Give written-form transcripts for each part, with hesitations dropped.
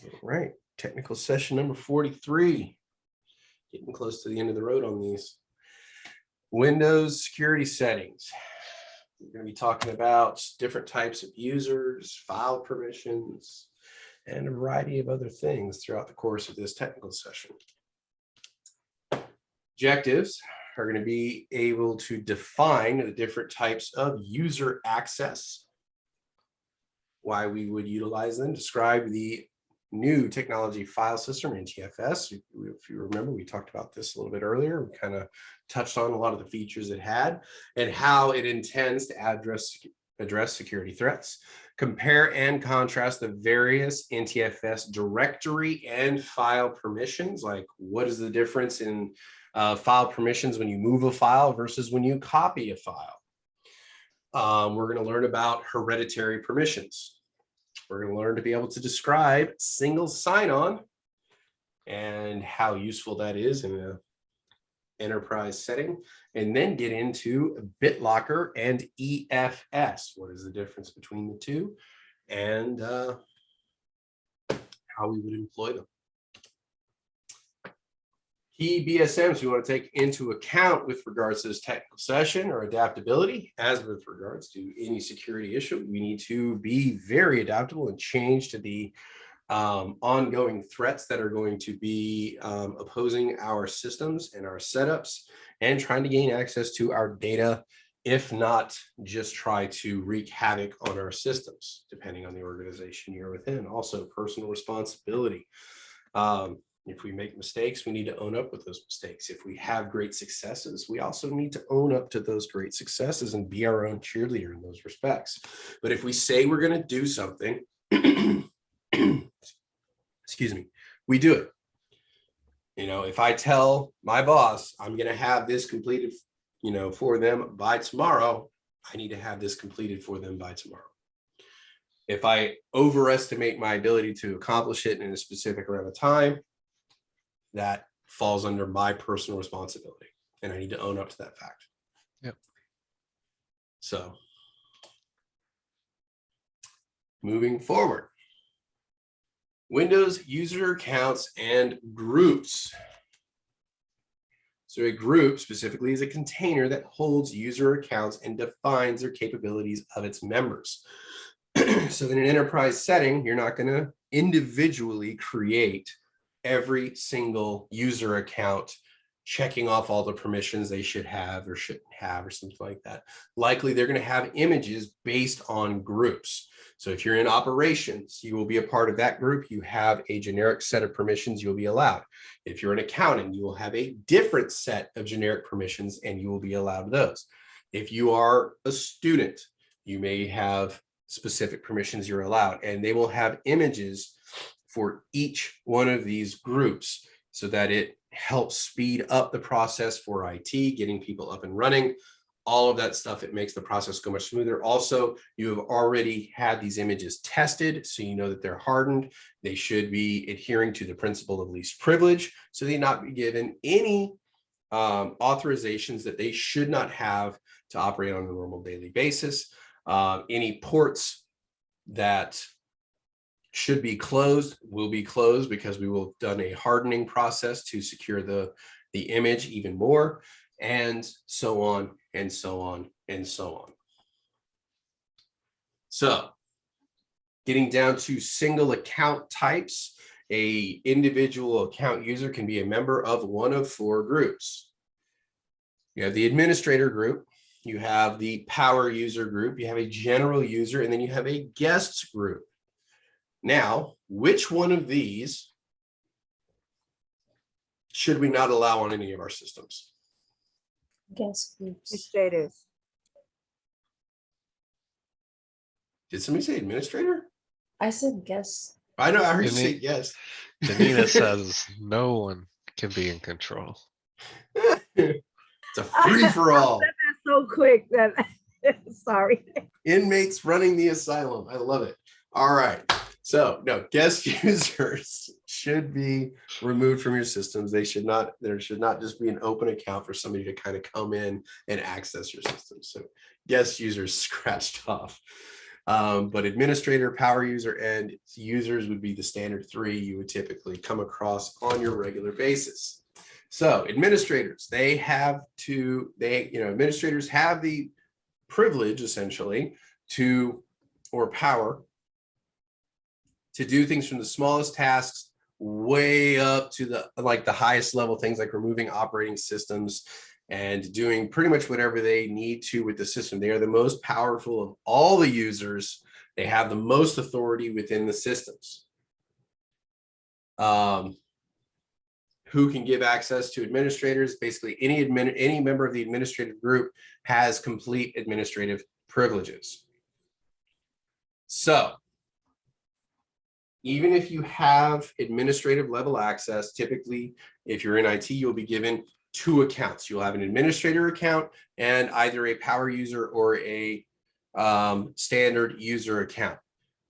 All right, technical session number 43. Getting close to the end of the road on these. Windows security settings. We're going to be talking about different types of users, file permissions, and a variety of other things throughout the course of this technical session. Objectives are going to be able to define the different types of user access, why we would utilize them, describe the new technology file system, Ntfs. If you remember, we talked about this a little bit earlier. We kind of touched on a lot of the features it had and how it intends to address security threats. Compare and contrast the various Ntfs directory and file permissions. Like, what is the difference in file permissions when you move a file versus when you copy a file? We're going to learn about hereditary permissions. We're going to learn to be able to describe single sign-on and how useful that is in an enterprise setting, and then get into Bitlocker and EFS. What is the difference between the two, and how we would employ them. Key BSMs we want to take into account with regards to this technical session or adaptability. As with regards to any security issue, we need to be very adaptable and change to the ongoing threats that are going to be opposing our systems and our setups, and trying to gain access to our data, if not just try to wreak havoc on our systems, depending on the organization you're within. Also, personal responsibility. If we make mistakes, we need to own up with those mistakes. If we have great successes, we also need to own up to those great successes and be our own cheerleader in those respects. But if we say we're going to do something, excuse me, we do it. You know, if I tell my boss I'm going to have this completed, for them by tomorrow, I need to have this completed for them by tomorrow. If I overestimate my ability to accomplish it in a specific amount of time, that falls under my personal responsibility, and I need to own up to that fact. Yep. So moving forward, Windows user accounts and groups. So a group specifically is a container that holds user accounts and defines their capabilities of its members. So in an enterprise setting, you're not going to individually create every single user account, checking off all the permissions they should have or shouldn't have or something like that. Likely they're going to have images based on groups. So if you're in operations, you will be a part of that group. You have a generic set of permissions you'll be allowed. If you're an accountant, you will have a different set of generic permissions and you will be allowed those. If you are a student, you may have specific permissions you're allowed, and they will have images for each one of these groups so that it helps speed up the process for IT, getting people up and running, all of that stuff. It makes the process go much smoother. Also, you have already had these images tested, so you know that they're hardened. They should be adhering to the principle of least privilege, so they not be given any authorizations that they should not have to operate on a normal daily basis. Any ports that should be closed will be closed, because we will have done a hardening process to secure the image even more, and so on and so on and so on. So getting down to single account types, a individual account user can be a member of one of four groups. You have the administrator group, you have the power user group, you have a general user, and then you have a guests group. Now, which one of these should we not allow on any of our systems? Guest groups. Administrators. Did somebody say administrator? I said guest. I know, I heard you say yes. Janina says no one can be in control. It's a free-for-all. That's so quick that sorry. Inmates running the asylum. I love it. All right. So no, guest users should be removed from your systems. There should not just be an open account for somebody to kind of come in and access your system. So guest users scratched off. But administrator, power user, and users would be the standard three you would typically come across on your regular basis. So administrators, administrators have the privilege essentially or power to do things from the smallest tasks way up to the highest level things like removing operating systems and doing pretty much whatever they need to with the system. They are the most powerful of all the users. They have the most authority within the systems. Who can give access to administrators? Basically, any member of the administrative group has complete administrative privileges. So even if you have administrative level access, typically, if you're in IT, you'll be given two accounts. You'll have an administrator account and either a power user or a standard user account.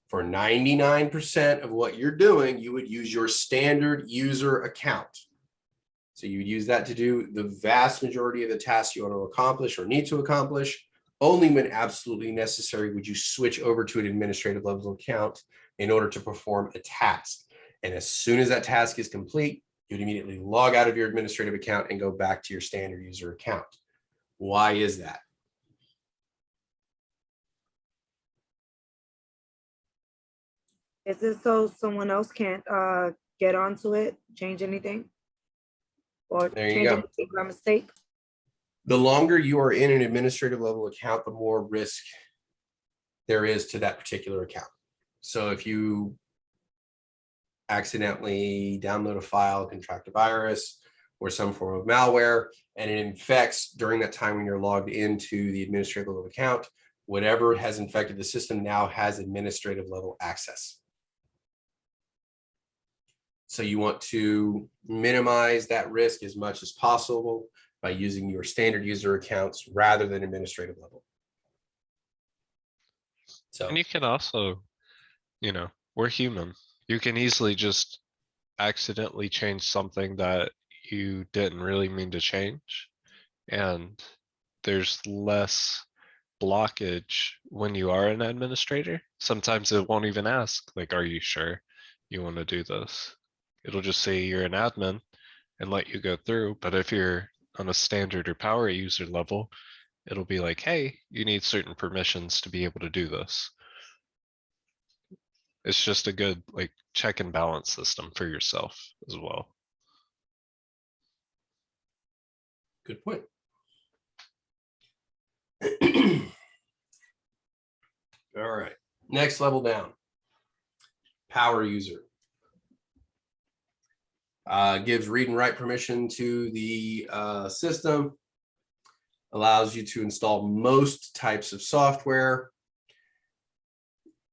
For 99% of what you're doing, you would use your standard user account. So you would use that to do the vast majority of the tasks you want to accomplish or need to accomplish. Only when absolutely necessary would you switch over to an administrative level account in order to perform a task. And as soon as that task is complete, you'd immediately log out of your administrative account and go back to your standard user account. Why is that? Is it so someone else can't get onto it, change anything? Or There you change go. anything by mistake? The longer you are in an administrative level account, the more risk there is to that particular account. So if you accidentally download a file, contract a virus or some form of malware, and it infects during that time when you're logged into the administrative level account, whatever has infected the system now has administrative level access. So you want to minimize that risk as much as possible by using your standard user accounts rather than administrative level. So, And you can also, we're human. You can easily just accidentally change something that you didn't really mean to change. And there's less blockage when you are an administrator. Sometimes it won't even ask, like, are you sure you want to do this? It'll just say you're an admin and let you go through. But if you're on a standard or power user level, it'll be like, hey, you need certain permissions to be able to do this. It's just a good check and balance system for yourself as well. good point. All right, next level down, power user. Gives read and write permission to the system, allows you to install most types of software,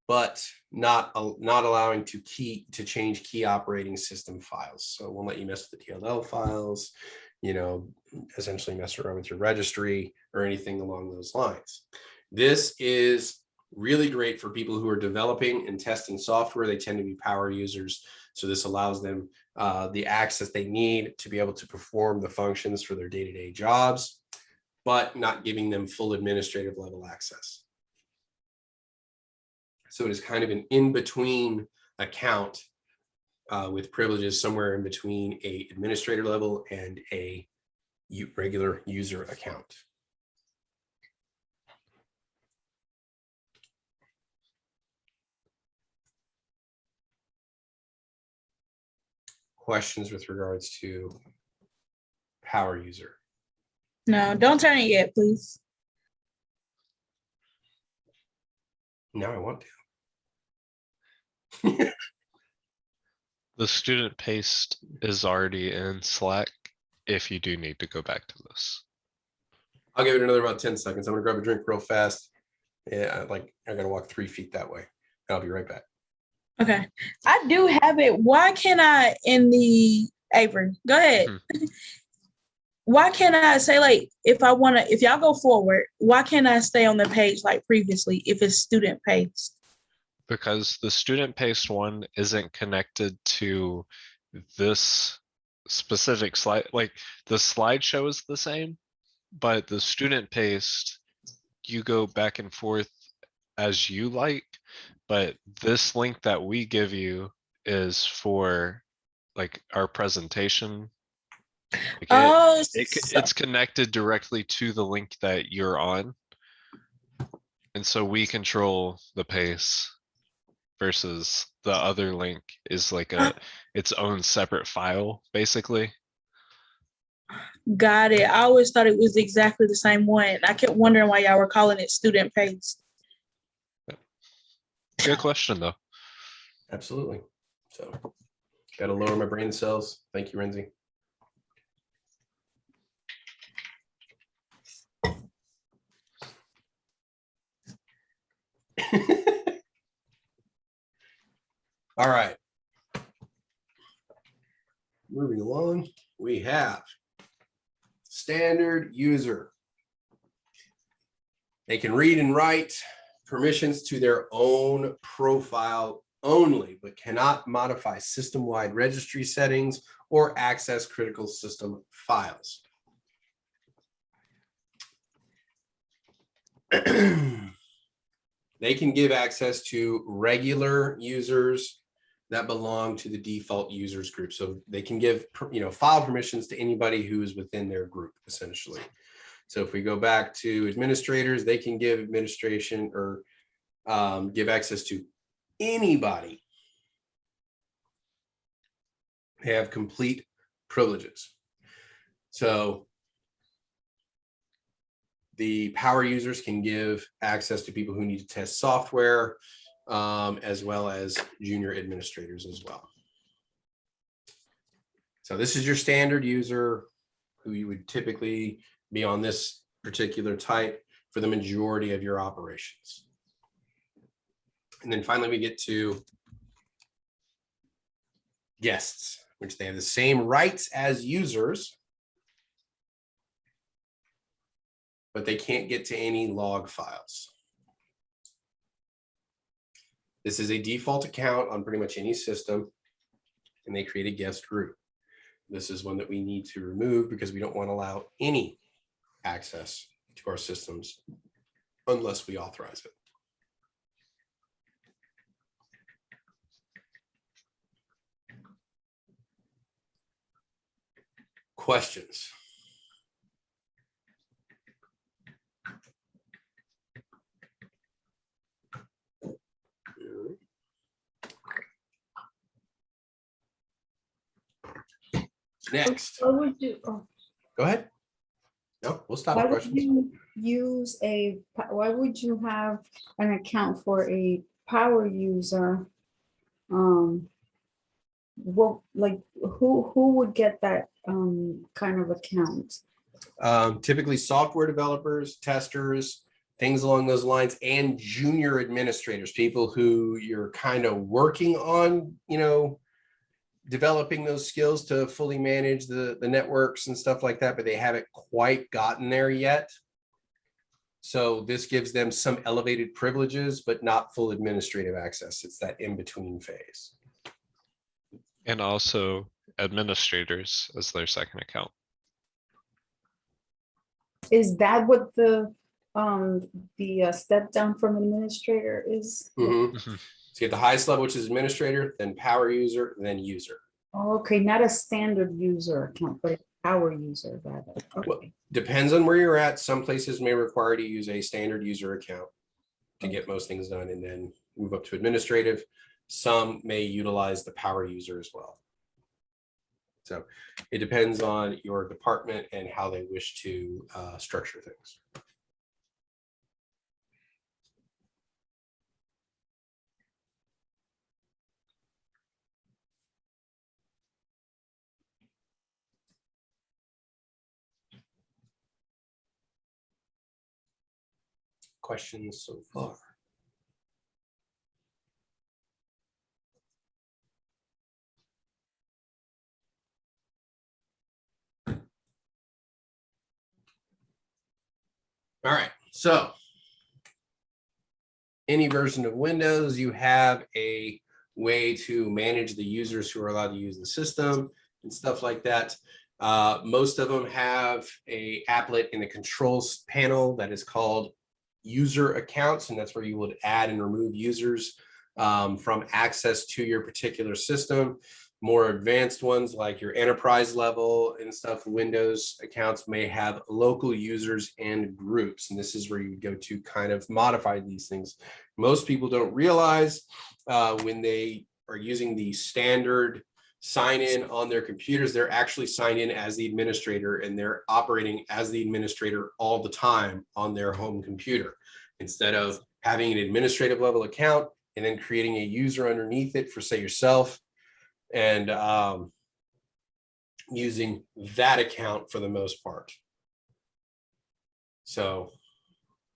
but not allowing to change key operating system files. So it won't let you mess with the TLL files, essentially mess around with your registry or anything along those lines. This is really great for people who are developing and testing software. They tend to be power users. So this allows them the access they need to be able to perform the functions for their day-to-day jobs, but not giving them full administrative level access. So it is kind of an in-between account with privileges somewhere in between a administrator level and a regular user account. Questions with regards to power user? No, don't turn it yet, please. Now I want to. The student paste is already in Slack if you do need to go back to this. I'll give it another about 10 seconds. I'm gonna grab a drink real fast. Yeah, I gotta walk 3 feet that way. I'll be right back. Okay. I do have it. Why can't I in the Avery? Go ahead. Why can't I say if y'all go forward, why can't I stay on the page like previously if it's student paste? Because the student paste one isn't connected to this specific slide. Like the slideshow is the same, but the student paste, you go back and forth as you like, but this link that we give you is for like our presentation. Like Oh, it's connected directly to the link that you're on. And so we control the pace versus the other link is like its own separate file, basically. got it. I always thought it was exactly the same one. I kept wondering why y'all were calling it student pace. Good question though. Absolutely. So got to lower my brain cells. Thank you, Renzi. All right. Moving along, we have standard user. They can read and write permissions to their own profile only, but cannot modify system-wide registry settings or access critical system files. They can give access to regular users that belong to the default users group. So they can give, file permissions to anybody who is within their group, essentially. So if we go back to administrators, they can give administration or give access to anybody. They have complete privileges. So the power users can give access to people who need to test software, as well as junior administrators as well. So this is your standard user who you would typically be on this particular type for the majority of your operations. And then finally, we get to guests, which they have the same rights as users, but they can't get to any log files. This is a default account on pretty much any system, and they create a guest group. This is one that we need to remove because we don't want to allow any access to our systems unless we authorize it. Questions? Next, What would you, go ahead. No, we'll stop why at would questions. you use why would you have an account for a power user? Well, like who would get that kind of account? Typically software developers, testers, things along those lines, and junior administrators, people who you're kind of working on, developing those skills to fully manage the networks and stuff like that, but they haven't quite gotten there yet. So this gives them some elevated privileges, but not full administrative access. It's that in-between phase. And also administrators as their second account. Is that what the step down from administrator is? Mhm. So you get the highest level, which is administrator, then power user, then user. Okay, not a standard user account, but a power user rather. Well, Okay. depends on where you're at. Some places may require you to use a standard user account to get most things done and then move up to administrative. Some may utilize the power user as well. So it depends on your department and how they wish to structure things. Questions so far? All right, so any version of Windows, you have a way to manage the users who are allowed to use the system and stuff like that. Most of them have a applet in the controls panel that is called user accounts, and that's where you would add and remove users from access to your particular system. More advanced ones like your enterprise level and stuff, Windows accounts may have local users and groups. And this is where you go to kind of modify these things. Most people don't realize when they are using the standard sign in on their computers, they're actually signed in as the administrator and they're operating as the administrator all the time on their home computer, instead of having an administrative level account and then creating a user underneath it for, say, yourself, and using that account for the most part. So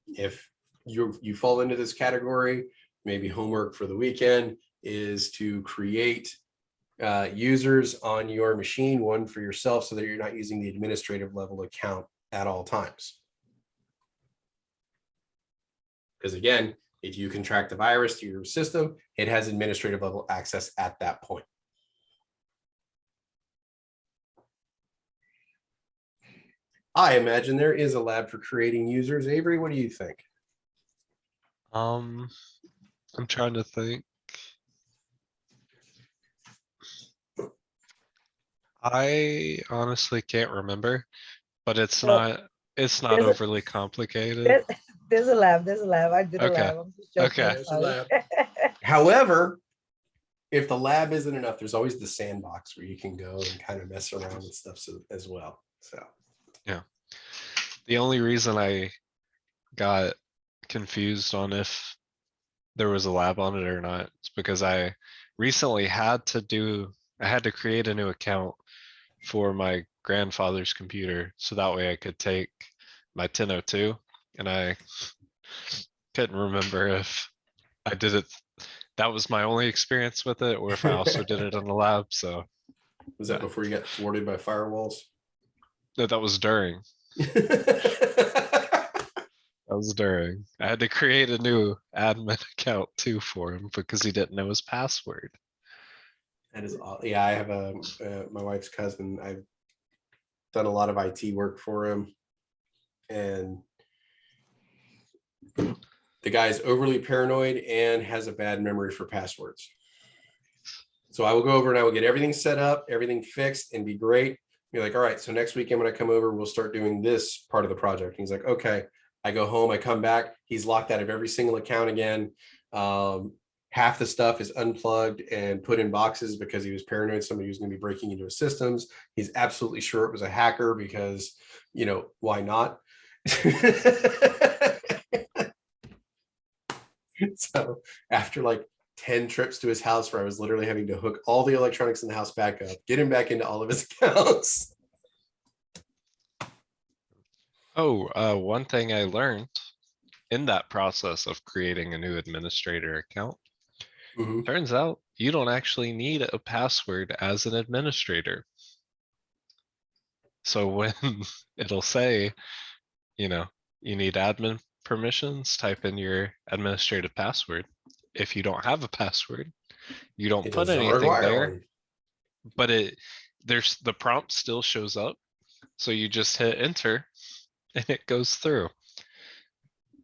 if you fall into this category, maybe homework for the weekend is to create users on your machine, one for yourself, so that you're not using the administrative level account at all times. Because again, if you contract the virus to your system, it has administrative level access at that point. I imagine there is a lab for creating users. Avery, what do you think? I'm trying to think. I honestly can't remember, but it's Well, not there's a- overly complicated. There's a lab. There's a lab. I did a Okay. lab. I'm just joking. Okay. There's a lab. However, if the lab isn't enough, there's always the sandbox where you can go and kind of mess around with stuff as well. So The only reason I got confused on if there was a lab on it or not is because I recently had to create a new account for my grandfather's computer, so that way I could take my 1002, and I couldn't remember if I did it. That was my only experience with it, or if I also did it in the lab. So was that before you got thwarted by firewalls? no, that was during. That was during. I had to create a new admin account too for him because he didn't know his password. That is all. Yeah, I have my wife's cousin. I've done a lot of IT work for him, and the guy's overly paranoid and has a bad memory for passwords. So I will go over and I will get everything set up, everything fixed, and be great. Be like, all right, so next week I'm going to come over. We'll start doing this part of the project. And he's like, okay. I go home, I come back. He's locked out of every single account again. Half the stuff is unplugged and put in boxes because he was paranoid somebody was going to be breaking into his systems. He's absolutely sure it was a hacker because, you know, why not? So after like 10 trips to his house where I was literally having to hook all the electronics in the house back up, get him back into all of his accounts. Oh, one thing I learned in that process of creating a new administrator account, Mhm. turns out you don't actually need a password as an administrator. So when it'll say, you know, you need admin permissions, type in your administrative password. If you don't have a password, you don't It put doesn't anything require there, one. but the prompt still shows up. So you just hit enter and it goes through.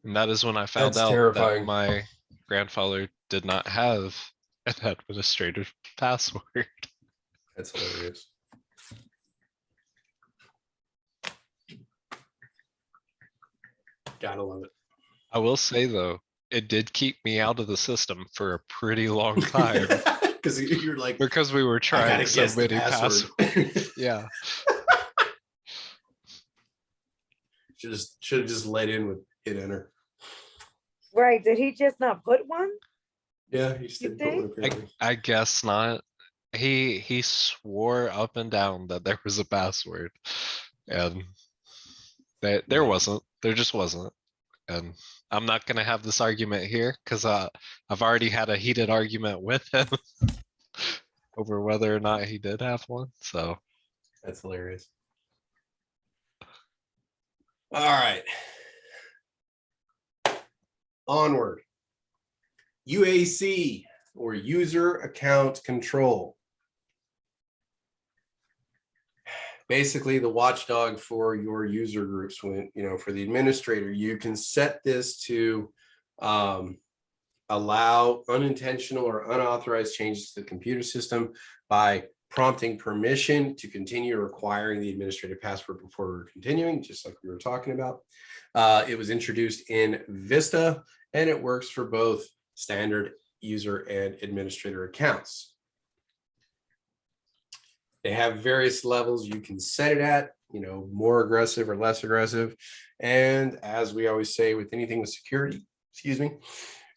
And that is when I found That's out terrifying. that my grandfather did not have an administrative password. That's hilarious. Gotta love it. I will say though, it did keep me out of the system for a pretty long time Because you're like, because we were I gotta trying so guess the many password. passwords. Yeah. Should have just let in with hit enter. Right. Did he just not put one? Yeah, you still put one apparently. I guess not. He swore up and down that there was a password, and there Man. wasn't. There just wasn't. And I'm not gonna have this argument here because I've already had a heated argument with him over whether or not he did have one. So That's hilarious. All right. Onward. UAC, or user account control. basically the watchdog for your user groups. When, for the administrator, you can set this to allow unintentional or unauthorized changes to the computer system by prompting permission to continue requiring the administrative password before we're continuing, just like we were talking about. It was introduced in Vista, and it works for both standard user and administrator accounts. They have various levels you can set it at, more aggressive or less aggressive. And as we always say with anything with security,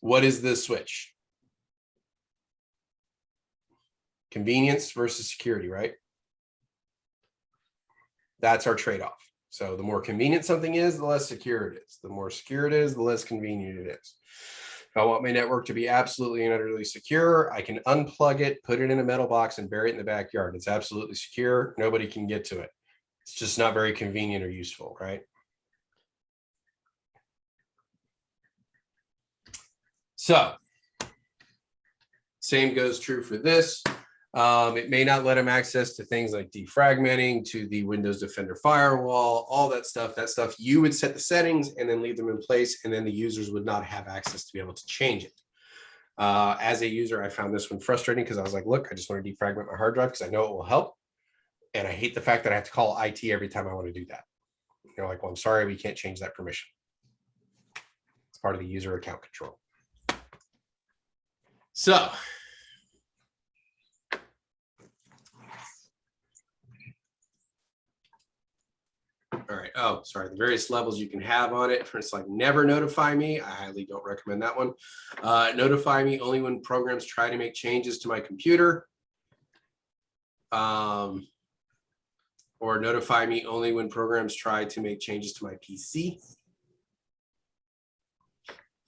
what is the switch? Convenience versus security, right? That's our trade-off. So the more convenient something is, the less secure it is. The more secure it is, the less convenient it is. If I want my network to be absolutely and utterly secure, I can unplug it, put it in a metal box, and bury it in the backyard. It's absolutely secure. Nobody can get to it. It's just not very convenient or useful, right? So, same goes true for this. It may not let them access to things like defragmenting, to the Windows Defender firewall, all that stuff. That stuff you would set the settings and then leave them in place, and then the users would not have access to be able to change it. As a user, I found this one frustrating because I was like, look, I just want to defragment my hard drive because I know it will help. And I hate the fact that I have to call IT every time I want to do that. They're like, well, I'm sorry, we can't change that permission. It's part of the user account control. So, all right. Oh, sorry. The various levels you can have on it. For instance, like never notify me. I highly don't recommend that one. Notify me only when programs try to make changes to my computer. Or notify me only when programs try to make changes to my PC.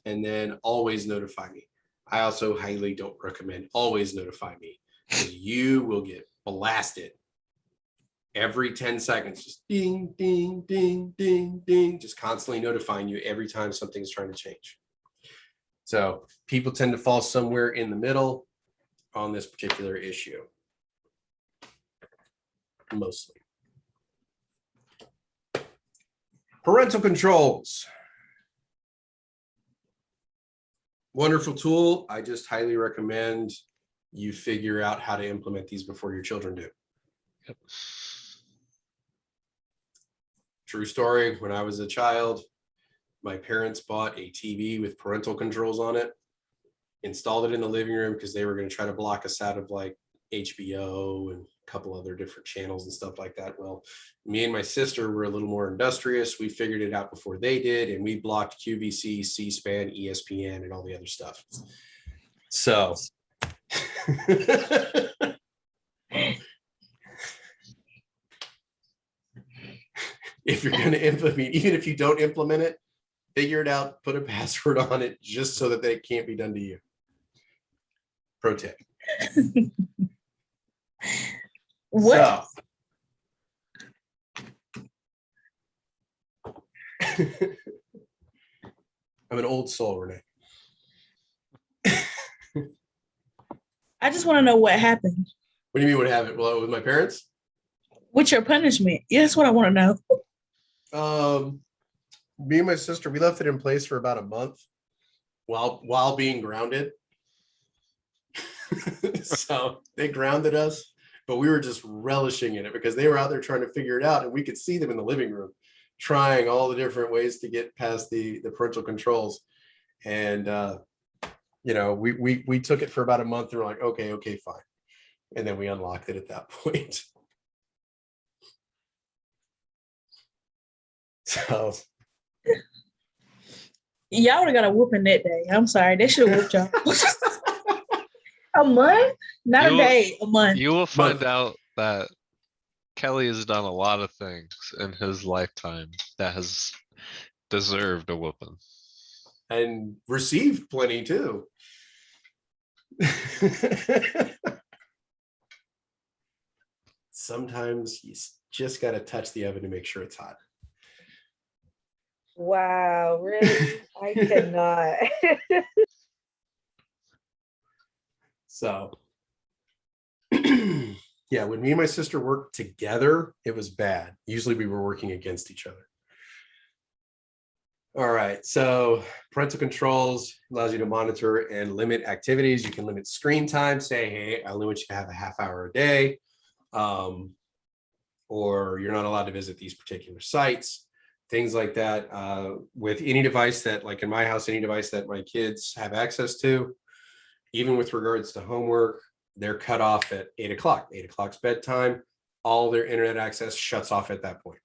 And then always notify me. I also highly don't recommend always notify me, because you will get blasted every 10 seconds, just ding, ding, ding, ding, ding, just constantly notifying you every time something's trying to change. So people tend to fall somewhere in the middle on this particular issue, mostly. Parental controls. Wonderful tool. I just highly recommend you figure out how to implement these before your children do. Yep. True story. When I was a child, my parents bought a TV with parental controls on it, installed it in the living room because they were going to try to block us out of like HBO and a couple other different channels and stuff like that. Well, me and my sister were a little more industrious. We figured it out before they did, and we blocked QVC, C-SPAN, ESPN, and all the other stuff. So if you're going to implement, even if you don't implement it, figure it out, put a password on it just so that they can't be done to you. Pro tip. What? So, I'm an old soul, Renee. I just want to know what happened What do you mean what happened? Well, with my parents? with your punishment. Yeah, that's what I want to know. Me and my sister, we left it in place for about a month while being grounded. So they grounded us, but we were just relishing in it because they were out there trying to figure it out, and we could see them in the living room trying all the different ways to get past the parental controls. And we took it for about a month and we're like, okay, fine. And then we unlocked it at that point. So Y'all would have got a whooping that day. I'm sorry. They should have whooped y'all. A month? Not a day, a month. You will find out that Kelly has done a lot of things in his lifetime that has deserved a whooping. and received plenty too. Sometimes you just got to touch the oven to make sure it's hot. Wow, really? I cannot. So Yeah, when me and my sister worked together, it was bad. Usually we were working against each other. All right, so parental controls allows you to monitor and limit activities. You can limit screen time, say, hey, I limit you to have a half hour a day, or you're not allowed to visit these particular sites, things like that. With any device that, like in my house, any device that my kids have access to, even with regards to homework, they're cut off at 8 o'clock. 8 o'clock's bedtime. All their internet access shuts off at that point.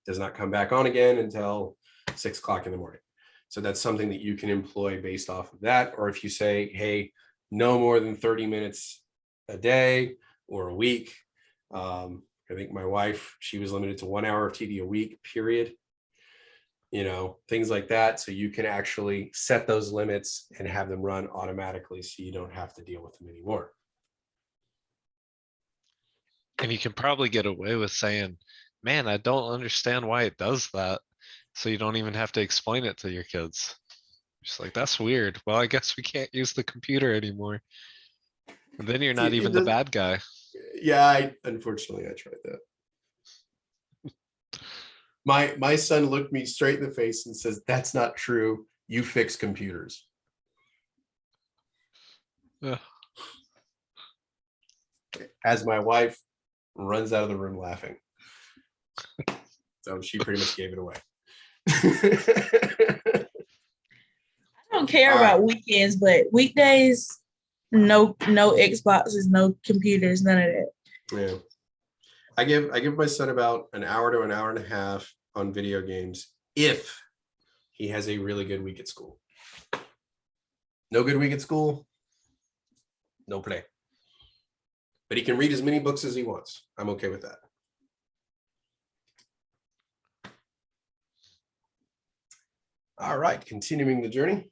Does not come back on again until 6 o'clock in the morning. So that's something that you can employ based off of that. Or if you say, hey, no more than 30 minutes a day or a week. I think my wife, she was limited to 1 hour of TV a week, period. You know, things like that. So you can actually set those limits and have them run automatically so you don't have to deal with them anymore. And you can probably get away with saying, man, I don't understand why it does that. So you don't even have to explain it to your kids. Just like, that's weird. Well, I guess we can't use the computer anymore. And then you're not even the bad guy. Yeah, unfortunately I tried that. My son looked me straight in the face and says, that's not true. You fix computers. Ugh. As my wife runs out of the room laughing. So she pretty much gave it away. I don't care All about right. weekends, but weekdays, no Xboxes, no computers, none of that. Yeah. I give my son about an hour to an hour and a half on video games if he has a really good week at school. No good week at school, no play. But he can read as many books as he wants. I'm okay with that. All right, continuing the journey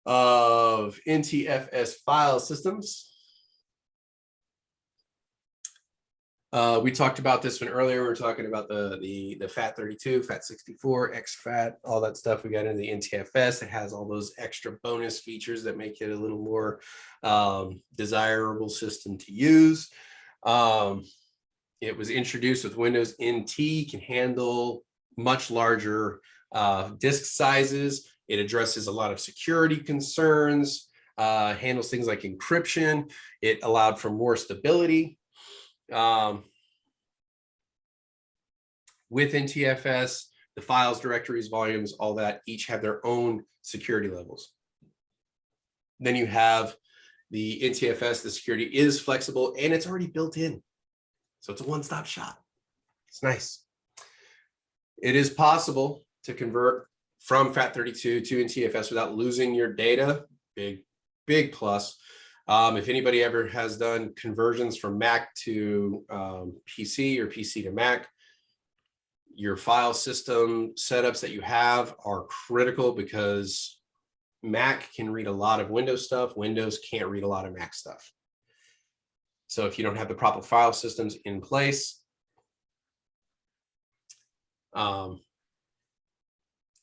of Ntfs file systems. We talked about this one earlier. We were talking about the FAT32, FAT64, exFAT, all that stuff. We got into the Ntfs. It has all those extra bonus features that make it a little more desirable system to use. It was introduced with Windows NT, can handle much larger disk sizes. It addresses a lot of security concerns, handles things like encryption. It allowed for more stability. With Ntfs, the files, directories, volumes, all that each have their own security levels. Then you have the Ntfs, the security is flexible and it's already built in. So it's a one-stop shop. It's nice. It is possible to convert from FAT32 to Ntfs without losing your data. Big plus. If anybody ever has done conversions from Mac to PC or PC to Mac, your file system setups that you have are critical because Mac can read a lot of Windows stuff. Windows can't read a lot of Mac stuff. So if you don't have the proper file systems in place,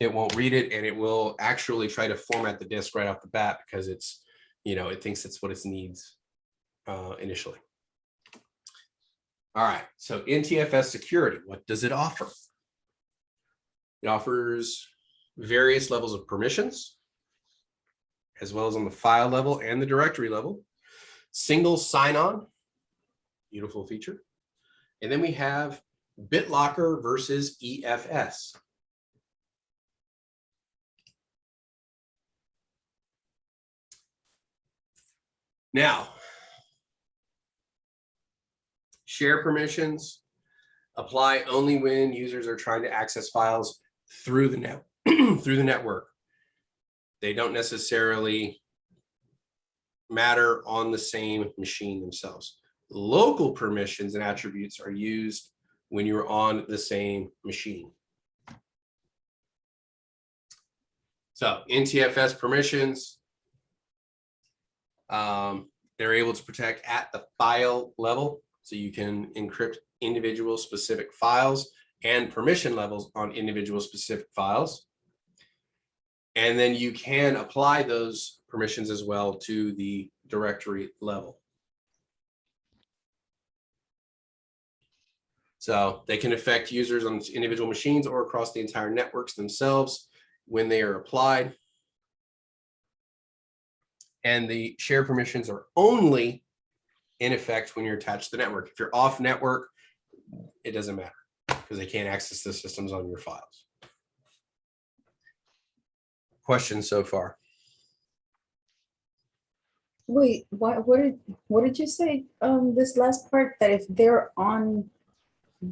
it won't read it, and it will actually try to format the disk right off the bat because it's, you know, it thinks it's what it needs initially. All right, so Ntfs Security, what does it offer? It offers various levels of permissions, as well as on the file level and the directory level. Single sign-on, beautiful feature. And then we have BitLocker versus EFS. Now, share permissions apply only when users are trying to access files through the network. They don't necessarily matter on the same machine themselves. Local permissions and attributes are used when you're on the same machine. So Ntfs permissions, they're able to protect at the file level. So you can encrypt individual specific files and permission levels on individual specific files. And then you can apply those permissions as well to the directory level. So they can affect users on individual machines or across the entire networks themselves when they are applied. And the share permissions are only in effect when you're attached to the network. If you're off network, it doesn't matter because they can't access the systems on your files. Questions so far? Wait, what did you say? This last part, that if they're on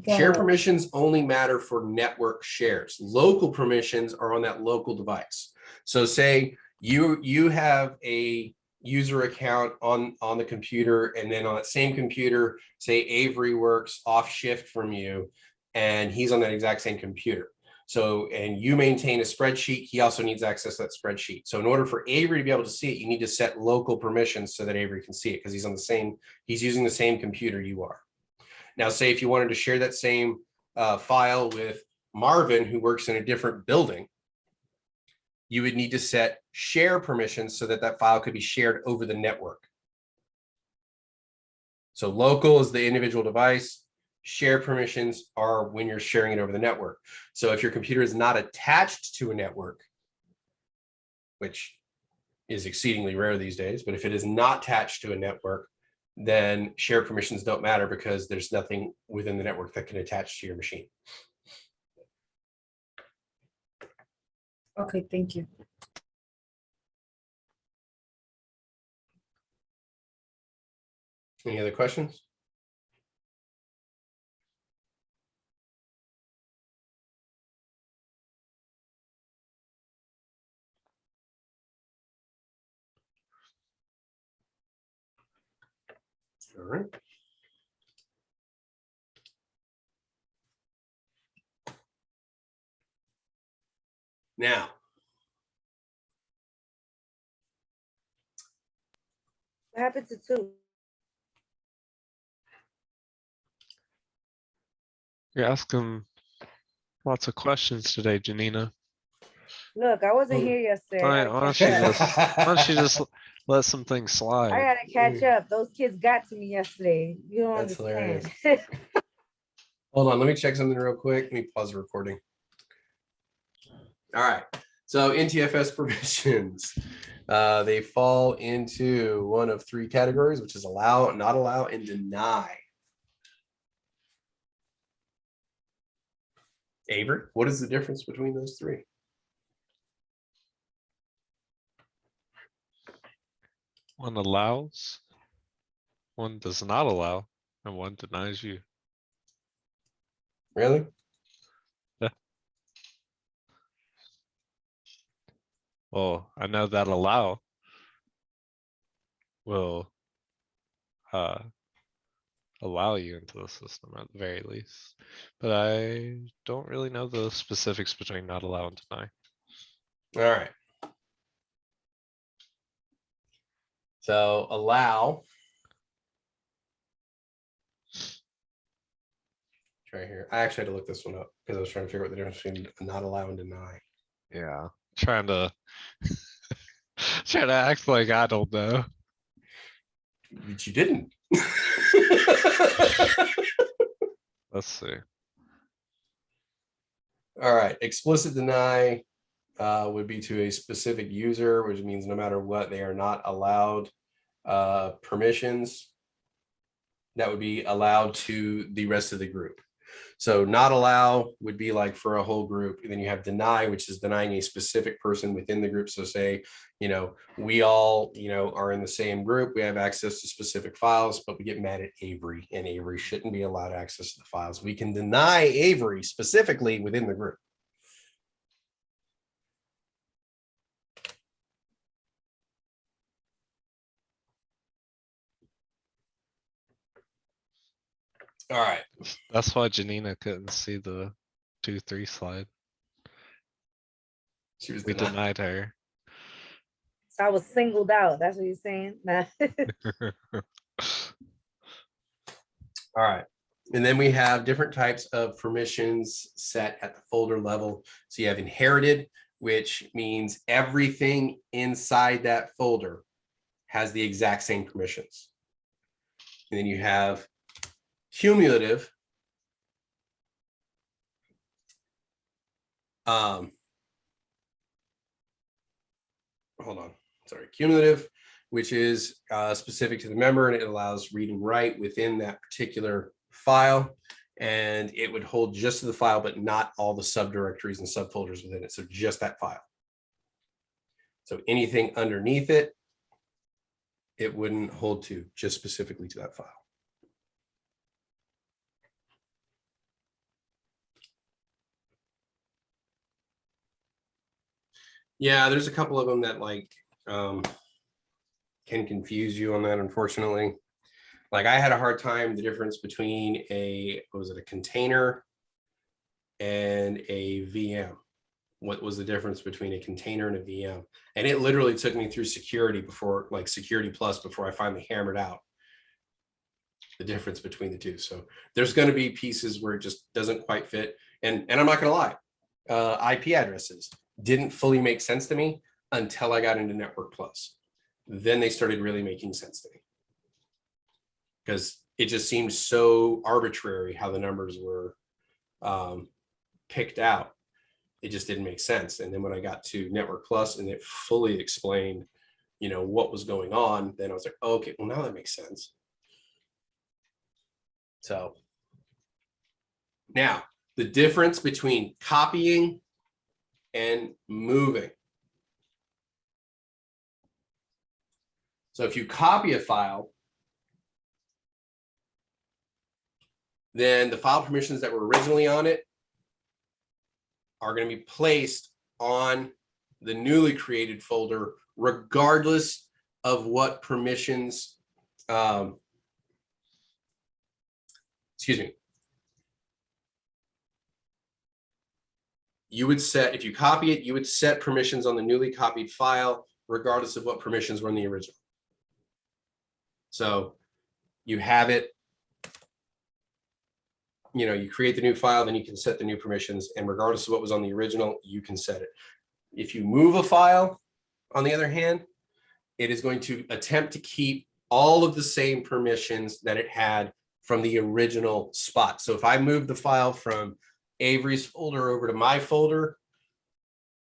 Share the, permissions only matter for network shares. Local permissions are on that local device. So say you have a user account on the computer, and then on that same computer, say Avery works off shift from you, and he's on that exact same computer. So, and you maintain a spreadsheet, he also needs access to that spreadsheet. So in order for Avery to be able to see it, you need to set local permissions so that Avery can see it, because he's using the same computer you are. Now, say if you wanted to share that same file with Marvin, who works in a different building, you would need to set share permissions so that that file could be shared over the network. So local is the individual device. Share permissions are when you're sharing it over the network. So if your computer is not attached to a network, which is exceedingly rare these days, but if it is not attached to a network, then share permissions don't matter because there's nothing within the network that can attach to your machine. okay, thank you. Any other questions? All right. Now, What happened to 2? You're asking lots of questions today, Janina. Look, I wasn't Hmm. here yesterday. Why I don't gotta you catch up. why don't you just let some things I slide? gotta catch up. Those kids got to me yesterday. You don't That's understand. hold on, let me check something real quick. Let me pause the recording. All right, so Ntfs permissions. They fall into one of 3 categories, which is allow, not allow, and deny. Avery, what is the difference between those 3? One allows, one does not allow, and one denies you. Really? Well, I know that allow will allow you into the system at the very least, but I don't really know the specifics between not allow and deny. All right. So allow. Right here. I actually had to look this one up because I was trying to figure out the difference between not allow and deny. Yeah, trying to trying to act like I don't know. But you didn't. Let's see. All right. Explicit deny would be to a specific user, which means no matter what, they are not allowed permissions that would be allowed to the rest of the group. So not allow would be like for a whole group. And then you have deny, which is denying a specific person within the group. So say, we all, are in the same group. We have access to specific files, but we get mad at Avery, and Avery shouldn't be allowed access to the files. We can deny Avery specifically within the group. All right. That's why Janina couldn't see the 2-3 slide. She was We denied. denied her. So I was singled out. That's what you're saying? Nah. All right. And then we have different types of permissions set at the folder level. So you have inherited, which means everything inside that folder has the exact same permissions. And then you have cumulative. Hold on, sorry, cumulative, which is specific to the member, and it allows read and write within that particular file. And it would hold just to the file, but not all the subdirectories and subfolders within it. So just that file. So anything underneath it, it wouldn't hold to, just specifically to that file. Yeah, there's a couple of them that like can confuse you on that, unfortunately. Like I had a hard time the difference between a, what was it, a container and a VM. What was the difference between a container and a VM? And it literally took me through security before, like Security Plus, before I finally hammered out the difference between the two. So there's going to be pieces where it just doesn't quite fit. And I'm not going to lie, IP addresses didn't fully make sense to me until I got into Network Plus. Then they started really making sense to me, because it just seemed so arbitrary how the numbers were picked out. It just didn't make sense. And then when I got to Network Plus and it fully explained, you know, what was going on, then I was like, oh, okay, well, now that makes sense. So now the difference between copying and moving. So if you copy a file, then the file permissions that were originally on it are going to be placed on the newly created folder, regardless of what permissions, excuse me. You would set, if you copy it, you would set permissions on the newly copied file, regardless of what permissions were in the original. So you have it, you know, you create the new file, then you can set the new permissions, and regardless of what was on the original, you can set it. If you move a file, on the other hand, it is going to attempt to keep all of the same permissions that it had from the original spot. So if I move the file from Avery's folder over to my folder,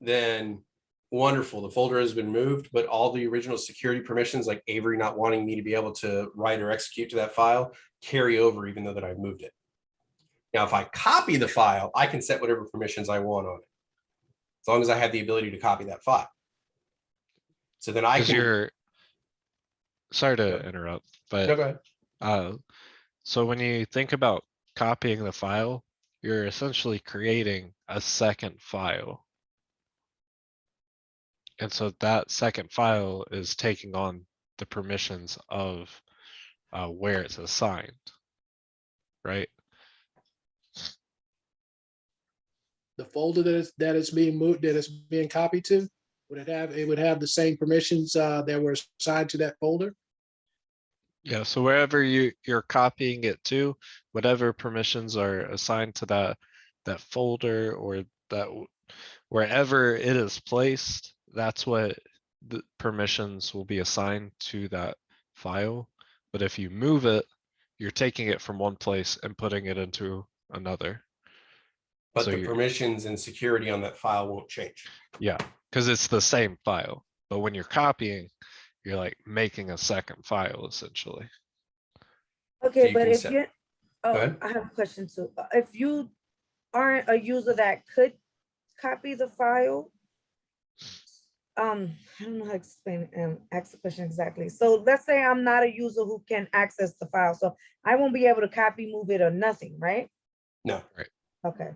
then wonderful, the folder has been moved, but all the original security permissions, like Avery not wanting me to be able to write or execute to that file, carry over even though that I've moved it. Now, if I copy the file, I can set whatever permissions I want on it, as long as I have the ability to copy that file. So then I can. Sorry to interrupt, but No, go ahead. so when you think about copying the file, you're essentially creating a second file. And so that second file is taking on the permissions of where it's assigned, right? The folder that is being moved, that is being copied to, it would have the same permissions that were assigned to that folder? Yeah, so wherever you're copying it to, whatever permissions are assigned to that folder, or that wherever it is placed, that's what the permissions will be assigned to that file. But if you move it, you're taking it from one place and putting it into another. But So the permissions and security on that file won't change. Yeah, because it's the same file. But when you're copying, you're like making a second file essentially. Okay, you but can if set- you, oh, ahead. I have a question too. If you aren't a user that could copy the file, I don't know how to explain, ask the question exactly. So let's say I'm not a user who can access the file, so I won't be able to copy, move it, or nothing, right? No. Okay.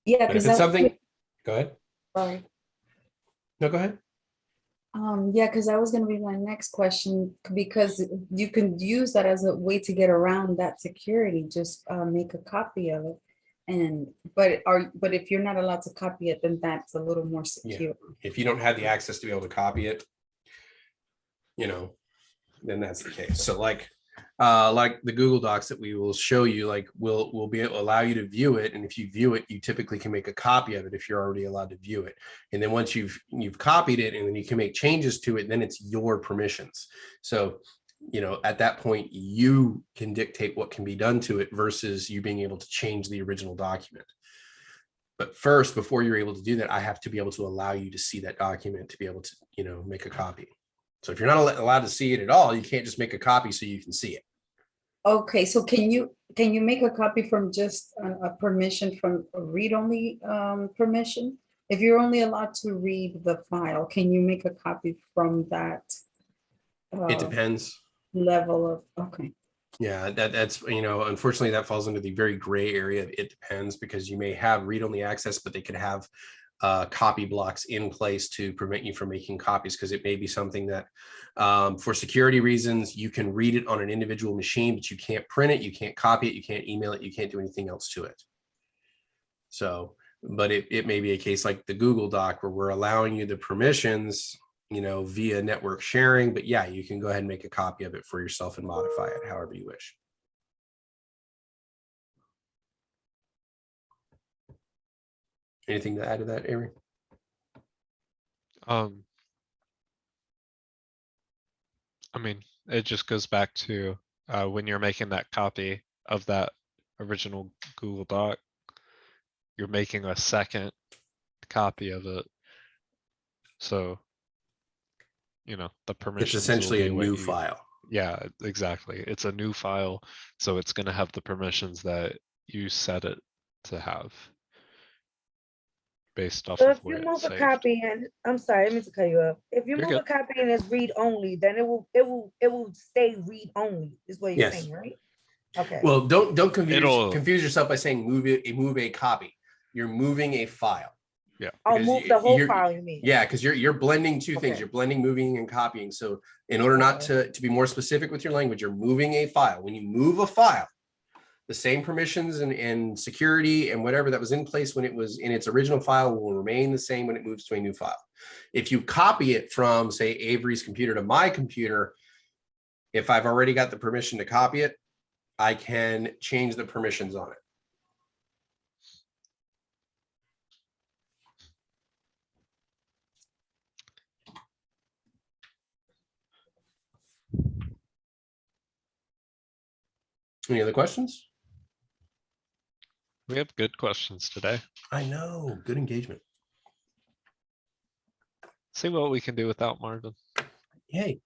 Yeah, But if because it's something, go ahead. Sorry. No, go ahead. Yeah, because that was going to be my next question, because you can use that as a way to get around that security. Just make a copy of it, but if you're not allowed to copy it, then that's a little more secure. If you don't have the access to be able to copy it, you know, then that's the case. So like Like the Google Docs that we will show you, like we'll be able to allow you to view it. And if you view it, you typically can make a copy of it if you're already allowed to view it. And then once you've copied it and then you can make changes to it, then it's your permissions. So, you know, at that point, you can dictate what can be done to it versus you being able to change the original document. But first, before you're able to do that, I have to be able to allow you to see that document to be able to, you know, make a copy. So if you're not allowed to see it at all, you can't just make a copy so you can see it. Okay, so can you make a copy from just a permission from a read-only permission? If you're only allowed to read the file, can you make a copy from that? It depends. Level of, okay. Yeah, that's, you know, unfortunately that falls into the very gray area of it depends, because you may have read-only access, but they could have copy blocks in place to prevent you from making copies, because it may be something that for security reasons, you can read it on an individual machine, but you can't print it, you can't copy it, you can't email it, you can't do anything else to it. So, but it may be a case like the Google Doc where we're allowing you the permissions, you know, via network sharing, but yeah, you can go ahead and make a copy of it for yourself and modify it however you wish. Anything to add to that, Avery? I mean, it just goes back to when you're making that copy of that original Google Doc, you're making a second copy of it. So, you know, the permissions It's will essentially be a what new you- file. Yeah, exactly. It's a new file, so it's gonna have the permissions that you set it to have based off So of if where you it's move a saved. copy and, I'm sorry, I didn't mean to cut you off. If you You're move a good. copy and it's read only, then it will stay read only, is what you're Yes. saying, right? Okay. Well, don't It'll- confuse yourself by saying move a copy. You're moving a file. I'll because move the whole you're- file, you mean? Yeah, because you're blending two things. Okay. You're blending moving and copying. So in order not Okay. to be more specific with your language, you're moving a file. When you move a file, the same permissions and security and whatever that was in place when it was in its original file will remain the same when it moves to a new file. If you copy it from, say, Avery's computer to my computer, if I've already got the permission to copy it, I can change the permissions on it. Any other questions? We have good questions today. I know, good engagement. See what we can do without Marvin. Hey,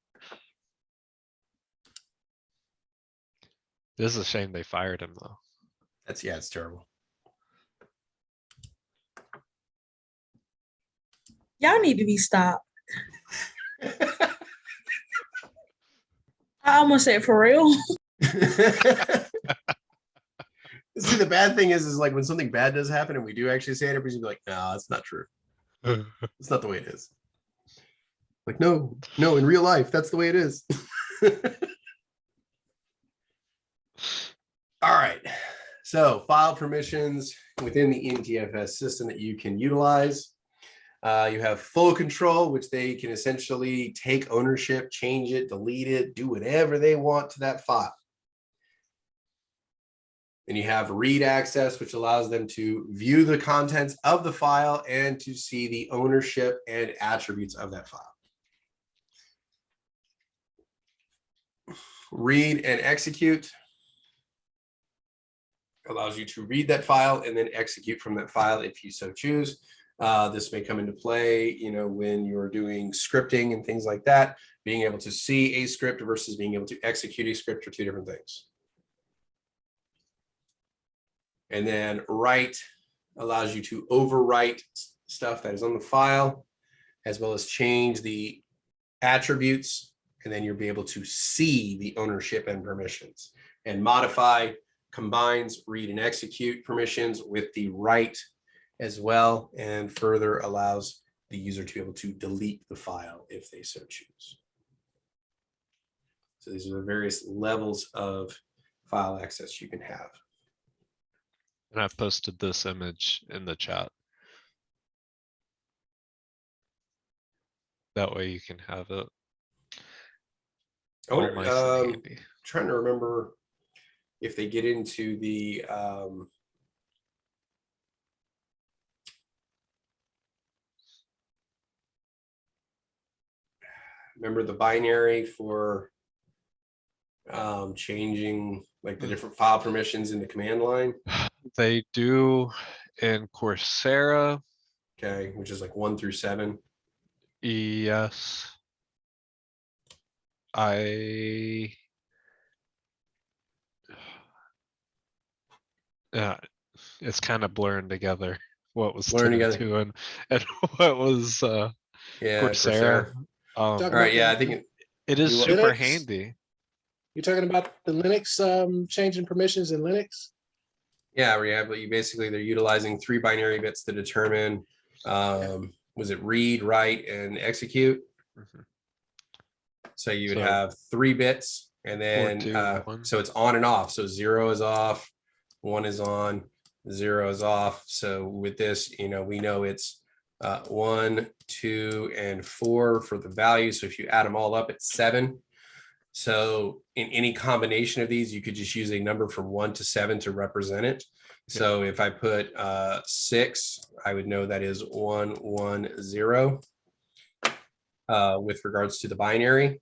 This is a shame they fired him though. yeah, it's terrible. Y'all need to be stopped. I almost said for real. See, the bad thing is like when something bad does happen and we do actually say it, everybody's gonna be like, no, that's not true. It's not the way it is. Like, no, in real life, that's the way it is. All right. So file permissions within the NTFS system that you can utilize. You have full control, which they can essentially take ownership, change it, delete it, do whatever they want to that file. Then you have read access, which allows them to view the contents of the file and to see the ownership and attributes of that file. Read and execute allows you to read that file and then execute from that file if you so choose. This may come into play, you know, when you're doing scripting and things like that. Being able to see a script versus being able to execute a script are two different things. And then write allows you to overwrite stuff that is on the file, as well as change the attributes, and then you'll be able to see the ownership and permissions. And modify combines read and execute permissions with the write as well, and further allows the user to be able to delete the file if they so choose. So these are the various levels of file access you can have. And I've posted this image in the chat. That way you can have it. I All wonder, nice and handy. trying to remember if they get into the remember the binary for changing like the different file permissions in the command line. They do in Coursera. Okay, which is like 1 through 7. Yes. Yeah, it's kind of blurring together what was Blurring 10 and together. 2 and what was Yeah, Coursera. Talk All about right, yeah, the- I think It is You- super Linux? handy. You're talking about the Linux changing permissions in Linux? yeah, but you basically they're utilizing 3 binary bits to determine was it read, write, and execute. Mhm. So you would So, have 3 bits, and 4, then 2, 1. so it's on and off. So 0 is off, 1 is on, 0 is off. So with this, we know it's 1, 2, and 4 for the value. So if you add them all up, it's 7. So in any combination of these, you could just use a number from 1 to 7 to represent it. So if I put 6, I would know that is 1, 1, 0 with regards to the binary.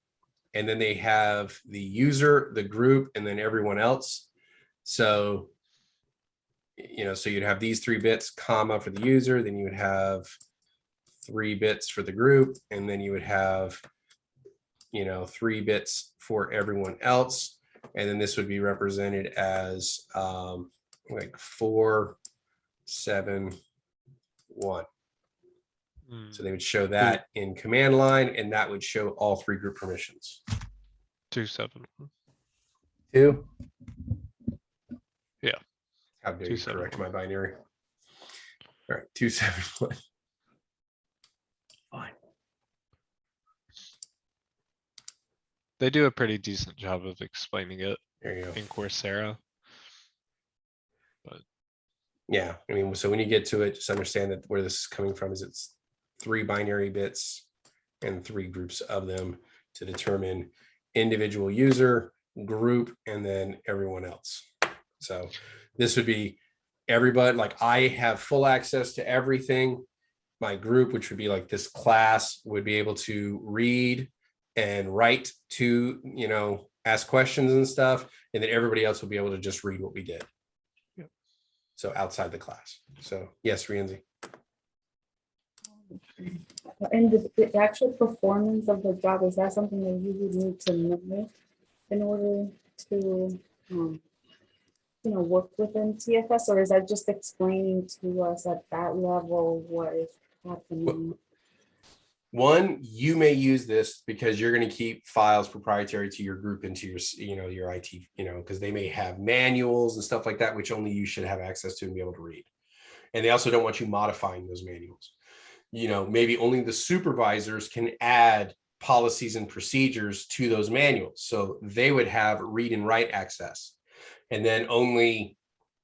And then they have the user, the group, and then everyone else. So, so you'd have these 3 bits, comma for the user, then you would have 3 bits for the group, and then you would have 3 bits for everyone else. And then this would be represented as like 4, 7, 1. So they would show that in command line, and that would show all 3 group permissions. 2, 7. 2. Yeah. How dare 2, you 7, correct 1. my binary? All right, 2, 7, 1. Fine. They do a pretty decent job of explaining it There you go. in Coursera. Yeah, I mean, so when you get to it, just understand that where this is coming from is it's 3 binary bits and 3 groups of them to determine individual user, group, and then everyone else. So this would be everybody, like I have full access to everything. My group, which would be like this class, would be able to read and write to, ask questions and stuff. And then everybody else will be able to just read what we did. So outside the class. So yes, Rienzi. And the actual performance of the job, is that something that you would need to know in order to, work within TFS, or is that just explaining to us at that level what is happening? One, you may use this because you're going to keep files proprietary to your group and to your IT, because they may have manuals and stuff like that, which only you should have access to and be able to read. And they also don't want you modifying those manuals. Maybe only the supervisors can add policies and procedures to those manuals. So they would have read and write access. And then only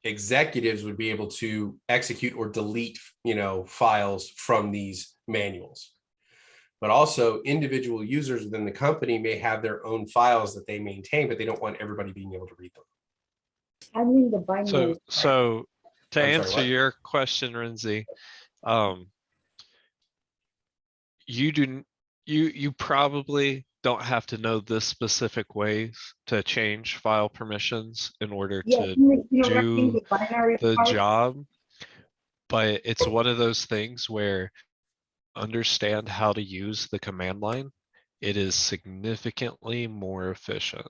executives would be able to execute or delete, files from these manuals. But also individual users within the company may have their own files that they maintain, but they don't want everybody being able to read them. I mean, the binary. So to I'm sorry, answer what? your question, Renzi, you probably don't have to know this specific ways to change file permissions in order to do the binary the part. job. But it's one of those things where understand how to use the command line. It is significantly more efficient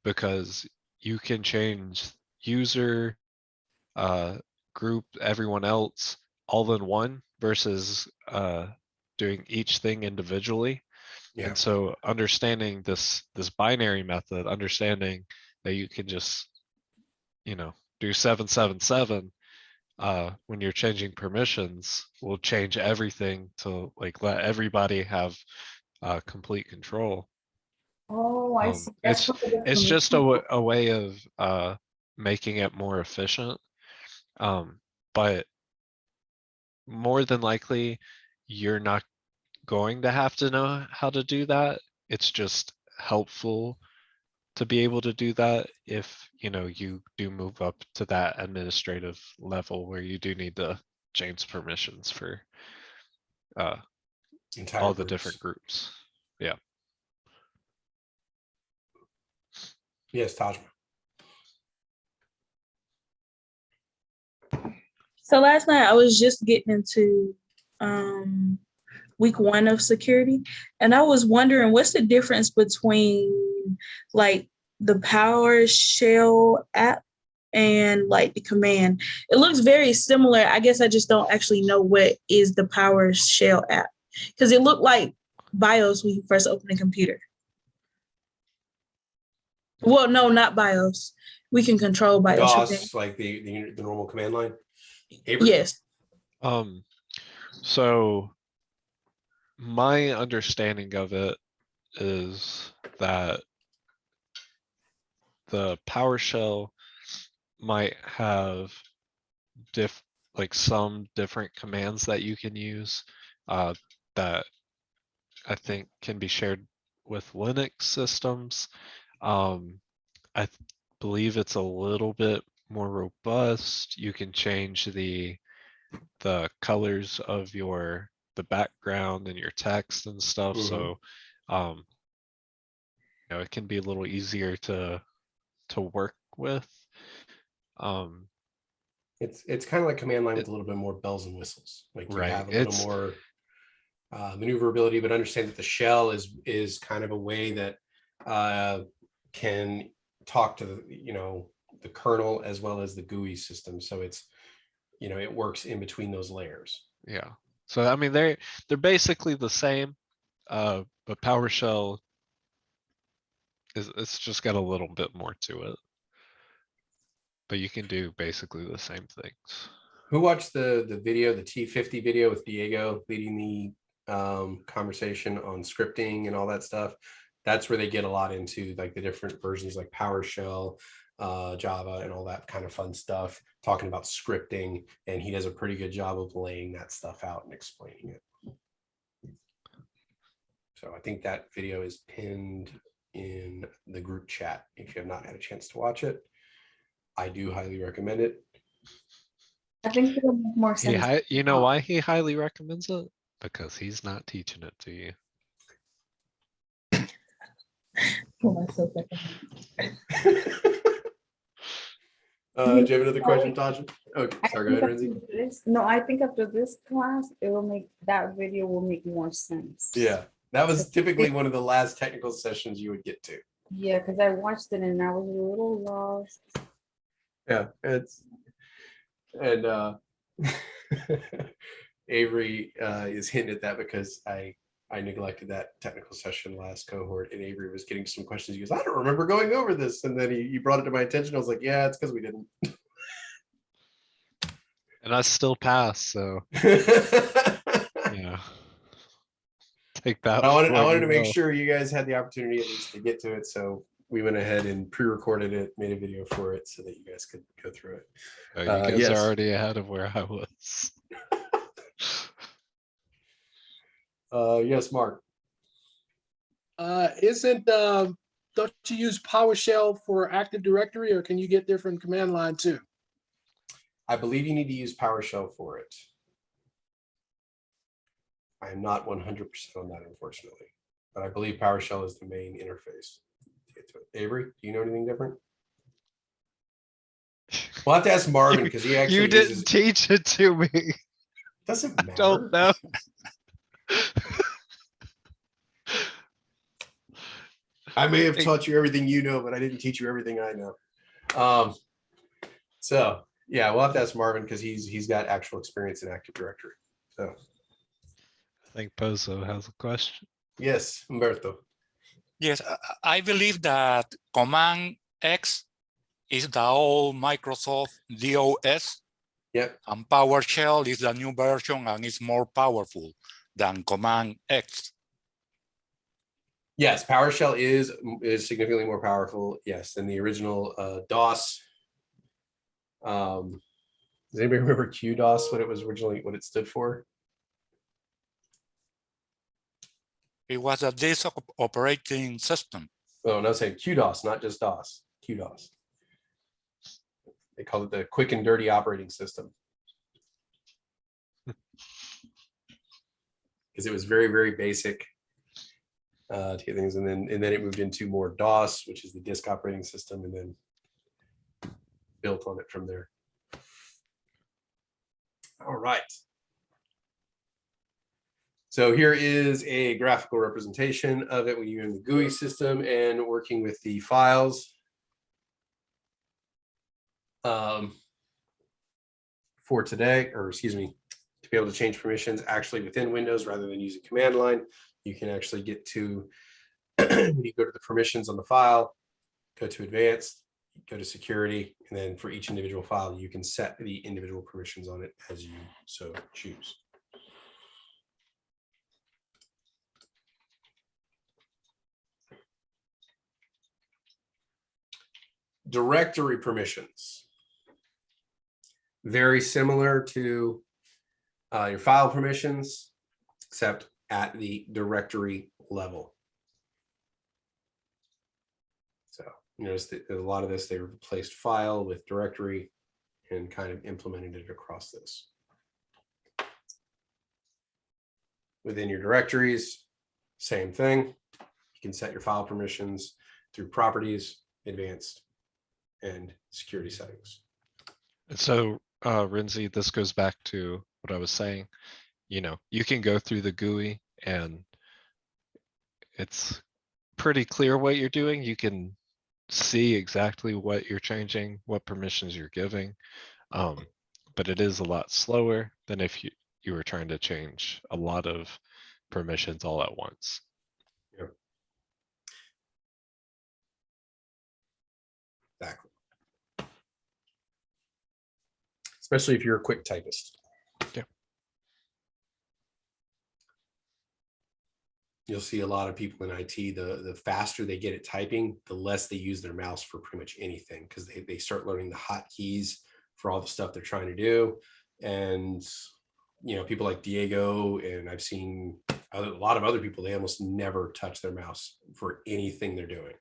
because you can change user, group, everyone else all in one versus doing each thing individually. Yeah. And so understanding this binary method, understanding that you can just do 777 when you're changing permissions will change everything to like let everybody have complete control. Oh, I see. That's It's what the it's just a permission- way of making it more efficient. But more than likely, you're not going to have to know how to do that. It's just helpful to be able to do that if, you do move up to that administrative level where you do need to change permissions for Entire all the groups. different groups. Yeah. Yes, Taj. So last night I was just getting into week 1 of security, and I was wondering what's the difference between like the PowerShell app and like the command. It looks very similar. I guess I just don't actually know what is the PowerShell app, because it looked like BIOS when you first open a computer. Well, no, not BIOS. We can control BIOS. DOS, like the normal command line. Avery? Yes. So my understanding of it is that the PowerShell might have some different commands that you can use that I think can be shared with Linux systems. I believe it's a little bit more robust. You can change the colors of the background and your text and stuff. So it can be a little easier to work with. It's kind of like command line with a little bit more bells and whistles. Like you Right. have a little more maneuverability, but understand that the shell is kind of a way that can talk to the kernel as well as the GUI system. So it's it works in between those layers. Yeah. So I mean they're basically the same, but PowerShell it's just got a little bit more to it. But you can do basically the same things. Who watched the video, the T-50 video with Diego leading the conversation on scripting and all that stuff? That's where they get a lot into like the different versions like PowerShell, Java, and all that kind of fun stuff, talking about scripting, and he does a pretty good job of laying that stuff out and explaining it. So I think that video is pinned in the group chat. If you have not had a chance to watch it, I do highly recommend it. I think it'll make more sense. You know why he highly recommends it? Because he's not teaching it to you. Pull myself back. Do you have another question, Tasha? Okay, sorry, go ahead, Renzi. No, I think after this class, that video will make more sense. Yeah, that was typically one of the last technical sessions you would get to. Yeah, because I watched it and I was a little lost. Yeah, Avery is hinting at that because I neglected that technical session last cohort, and Avery was getting some questions. He goes, I don't remember going over this. And then he brought it to my attention. I was like, yeah, it's because we didn't. And I still pass, so yeah. Take that. I wanted to make sure you guys had the opportunity at least to get to it. So we went ahead and pre-recorded it, made a video for it so that you guys could go through it. You guys yes. are already ahead of where I was. Yes, Mark. Don't you use PowerShell for Active Directory, or can you get there from command line too? I believe you need to use PowerShell for it. I am not 100% on that, unfortunately, but I believe PowerShell is the main interface to get to it. Avery, do you know anything different? We'll have to ask Marvin because he actually You didn't teach it to me. Doesn't matter. I don't know. I may have taught you everything you know, but I didn't teach you everything I know. So yeah, we'll have to ask Marvin because he's got actual experience in Active Directory. So I think Pozo has a question. yes, Humberto. Yes, I believe that Command X is the old Microsoft DOS. Yep. And PowerShell is the new version and is more powerful than Command X. Yes, PowerShell is significantly more powerful, yes, than the original DOS. Does anybody remember QDOS, what it stood for? It was a disk operating system. Oh, no, saying QDOS, not just DOS, QDOS. They call it the quick and dirty operating system. Because it was very, very basic to get things, and then it moved into more DOS, which is the disk operating system, and then built on it from there. All right. So here is a graphical representation of it when you're in the GUI system and working with the files. For today, or excuse me, to be able to change permissions actually within Windows rather than using command line, you can actually get to, when you go to the permissions on the file, go to advanced, go to security, and then for each individual file, you can set the individual permissions on it as you so choose. Directory permissions. Very similar to your file permissions, except at the directory level. So you notice that a lot of this, they replaced file with directory and kind of implemented it across this. Within your directories, same thing. You can set your file permissions through properties, advanced, and security settings. And so, Renzi, this goes back to what I was saying. You know, you can go through the GUI and it's pretty clear what you're doing. You can see exactly what you're changing, what permissions you're giving. But it is a lot slower than if you were trying to change a lot of permissions all at once. Yep. Exactly. Especially if you're a quick typist. Yeah. You'll see a lot of people in IT, the faster they get at typing, the less they use their mouse for pretty much anything, because they start learning the hotkeys for all the stuff they're trying to do. And, you know, people like Diego, and I've seen a lot of other people, they almost never touch their mouse for anything they're doing,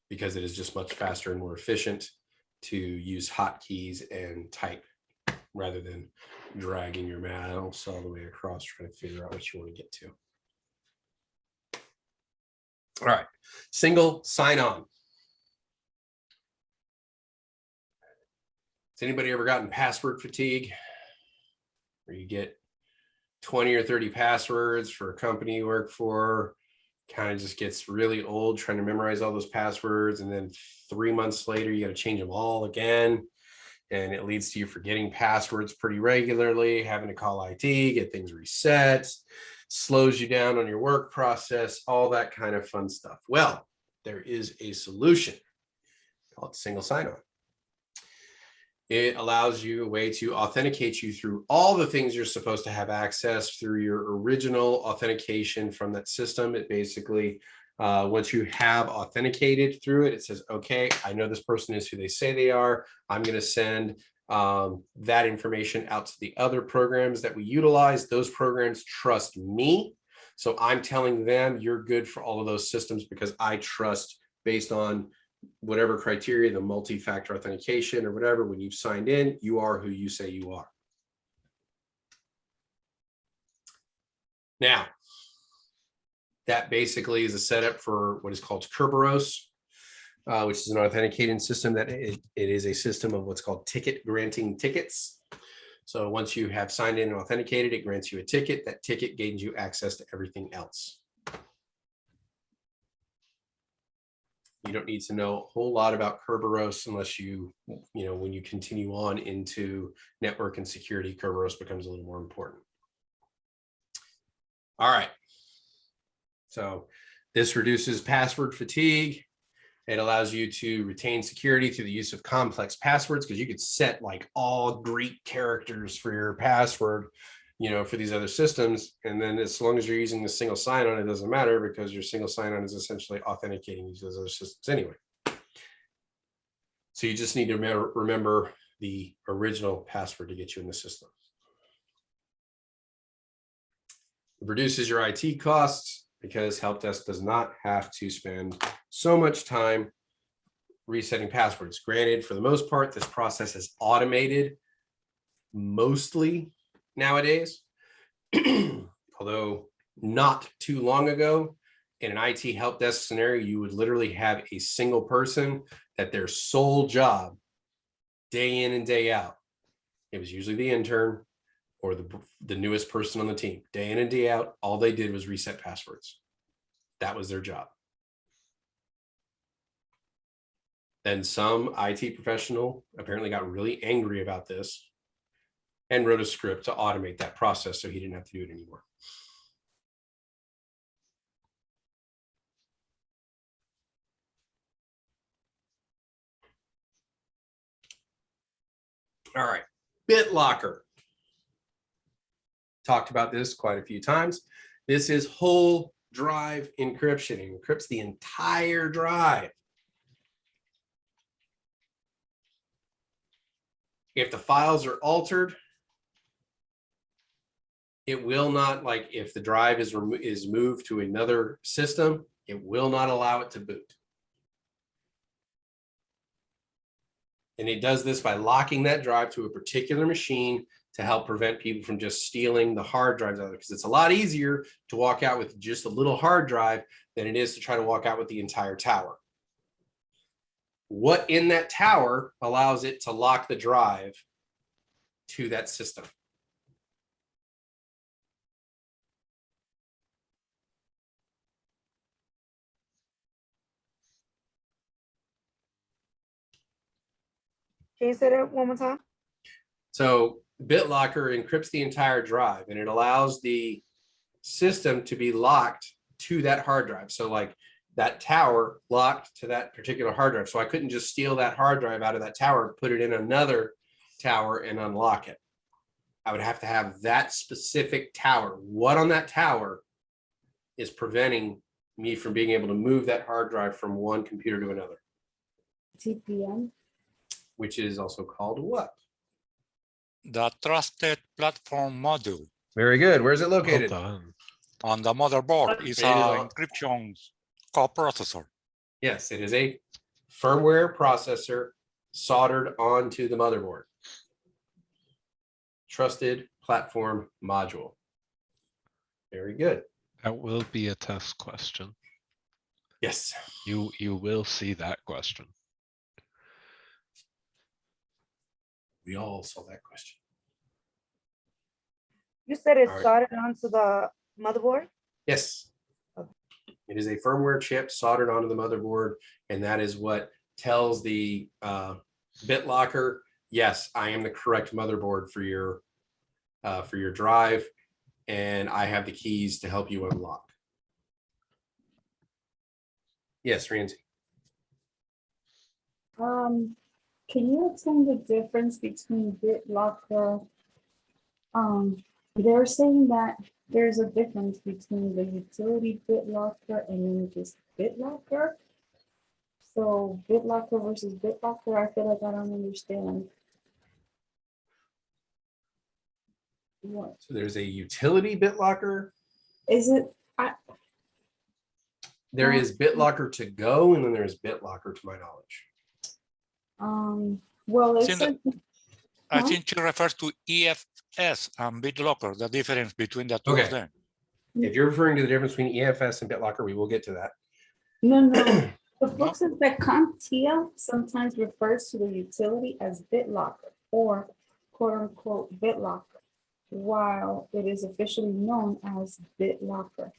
because it is just much faster and more efficient to use hotkeys and type rather than dragging your mouse all the way across trying to figure out what you want to get to. All right, single sign-on. Has anybody ever gotten password fatigue? Where you get 20 or 30 passwords for a company you work for, kind of just gets really old trying to memorize all those passwords, and then 3 months later you got to change them all again, and it leads to you forgetting passwords pretty regularly, having to call IT, get things reset, slows you down on your work process, all that kind of fun stuff. Well, there is a solution called single sign-on. It allows you a way to authenticate you through all the things you're supposed to have access through your original authentication from that system. It basically, once you have authenticated through it, it says, okay, I know this person is who they say they are. I'm going to send that information out to the other programs that we utilize. Those programs trust me. So I'm telling them you're good for all of those systems because I trust, based on whatever criteria, the multi-factor authentication or whatever, when you've signed in, you are who you say you are. Now, that basically is a setup for what is called Kerberos, which is an authenticating system that it is a system of what's called ticket granting tickets. So once you have signed in and authenticated, it grants you a ticket. That ticket gains you access to everything else. You don't need to know a whole lot about Kerberos unless you know, when you continue on into network and security, Kerberos becomes a little more important. All right. So this reduces password fatigue. It allows you to retain security through the use of complex passwords, because you could set like all Greek characters for your password, you know, for these other systems. And then as long as you're using the single sign-on, it doesn't matter, because your single sign-on is essentially authenticating these other systems anyway. So you just need to remember the original password to get you in the system. It reduces your IT costs. because help desk does not have to spend so much time resetting passwords. Granted, for the most part, this process is automated mostly nowadays. Although not too long ago, in an IT help desk scenario, you would literally have a single person that their sole job, day in and day out, it was usually the intern or the newest person on the team. Day in and day out, all they did was reset passwords. That was their job. Then some IT professional apparently got really angry about this and wrote a script to automate that process so he didn't have to do it anymore. All right, BitLocker. Talked about this quite a few times. This is whole drive encryption. It encrypts the entire drive. If the files are altered, it will not, like if the drive is moved to another system, it will not allow it to boot. And it does this by locking that drive to a particular machine to help prevent people from just stealing the hard drives out of it. Because it's a lot easier to walk out with just a little hard drive than it is to try to walk out with the entire tower. What in that tower allows it to lock the drive to that system? Can you say that one more time? So BitLocker encrypts the entire drive and it allows the system to be locked to that hard drive. So like that tower locked to that particular hard drive. So I couldn't just steal that hard drive out of that tower, put it in another tower and unlock it. I would have to have that specific tower. What on that tower is preventing me from being able to move that hard drive from one computer to another? TPM. Which is also called what? The Trusted Platform Module Very good. Where's it Well located? done. on the motherboard is It is an on- encryption coprocessor. Yes, it is a firmware processor soldered onto the motherboard. Trusted platform module. Very good. That will be a test question. Yes. You will see that question. We all saw that question. You said it's All right. soldered onto the motherboard? Yes. Okay. It is a firmware chip soldered onto the motherboard, and that is what tells the BitLocker, yes, I am the correct motherboard for your drive, and I have the keys to help you unlock. Yes, Ramsey. Can you explain the difference between BitLocker? They're saying that there's a difference between the utility BitLocker and then just BitLocker. So BitLocker versus BitLocker, I feel like I don't understand. What So there's a utility BitLocker. is it? There is BitLocker To Go, and then there's BitLocker to my knowledge. Well, it's Since like, I Huh? think she refers to EFS and BitLocker, the difference between the two Okay. of them. If you're referring to the difference between EFS and BitLocker, we will get to that. no. The book says that CompTIA sometimes refers to the utility as BitLocker or quote unquote BitLocker, while it is officially known as BitLocker.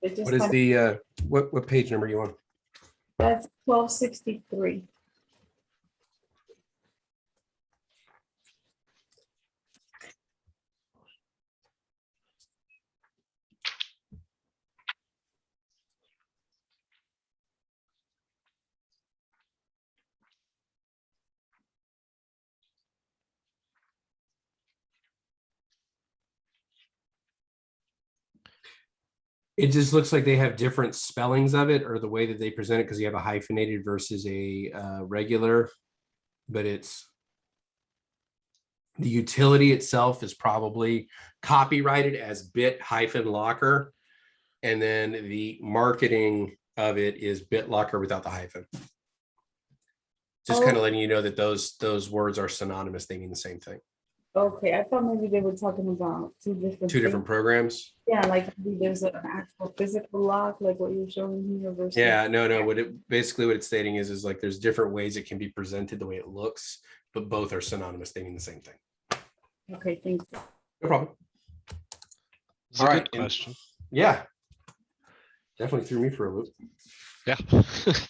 It just What is had- the what page number you on? That's 1263. It just looks like they have different spellings of it, or the way that they present it, because you have a hyphenated versus a regular, but it's the utility itself is probably copyrighted as bit-locker, And then the marketing of it is BitLocker without the hyphen. Just kind of letting you know that those words are synonymous. They mean the same thing. Okay, I thought maybe they were talking about two different things. Programs. Yeah, like maybe there's an actual physical lock, like what you're showing here versus. Yeah, no. What it's stating is like there's different ways it can be presented the way it looks, but both are synonymous. They mean the same thing. Okay, thank you. No problem. It's a All good right, and- question. Yeah. Definitely threw me for a loop. Yeah. It's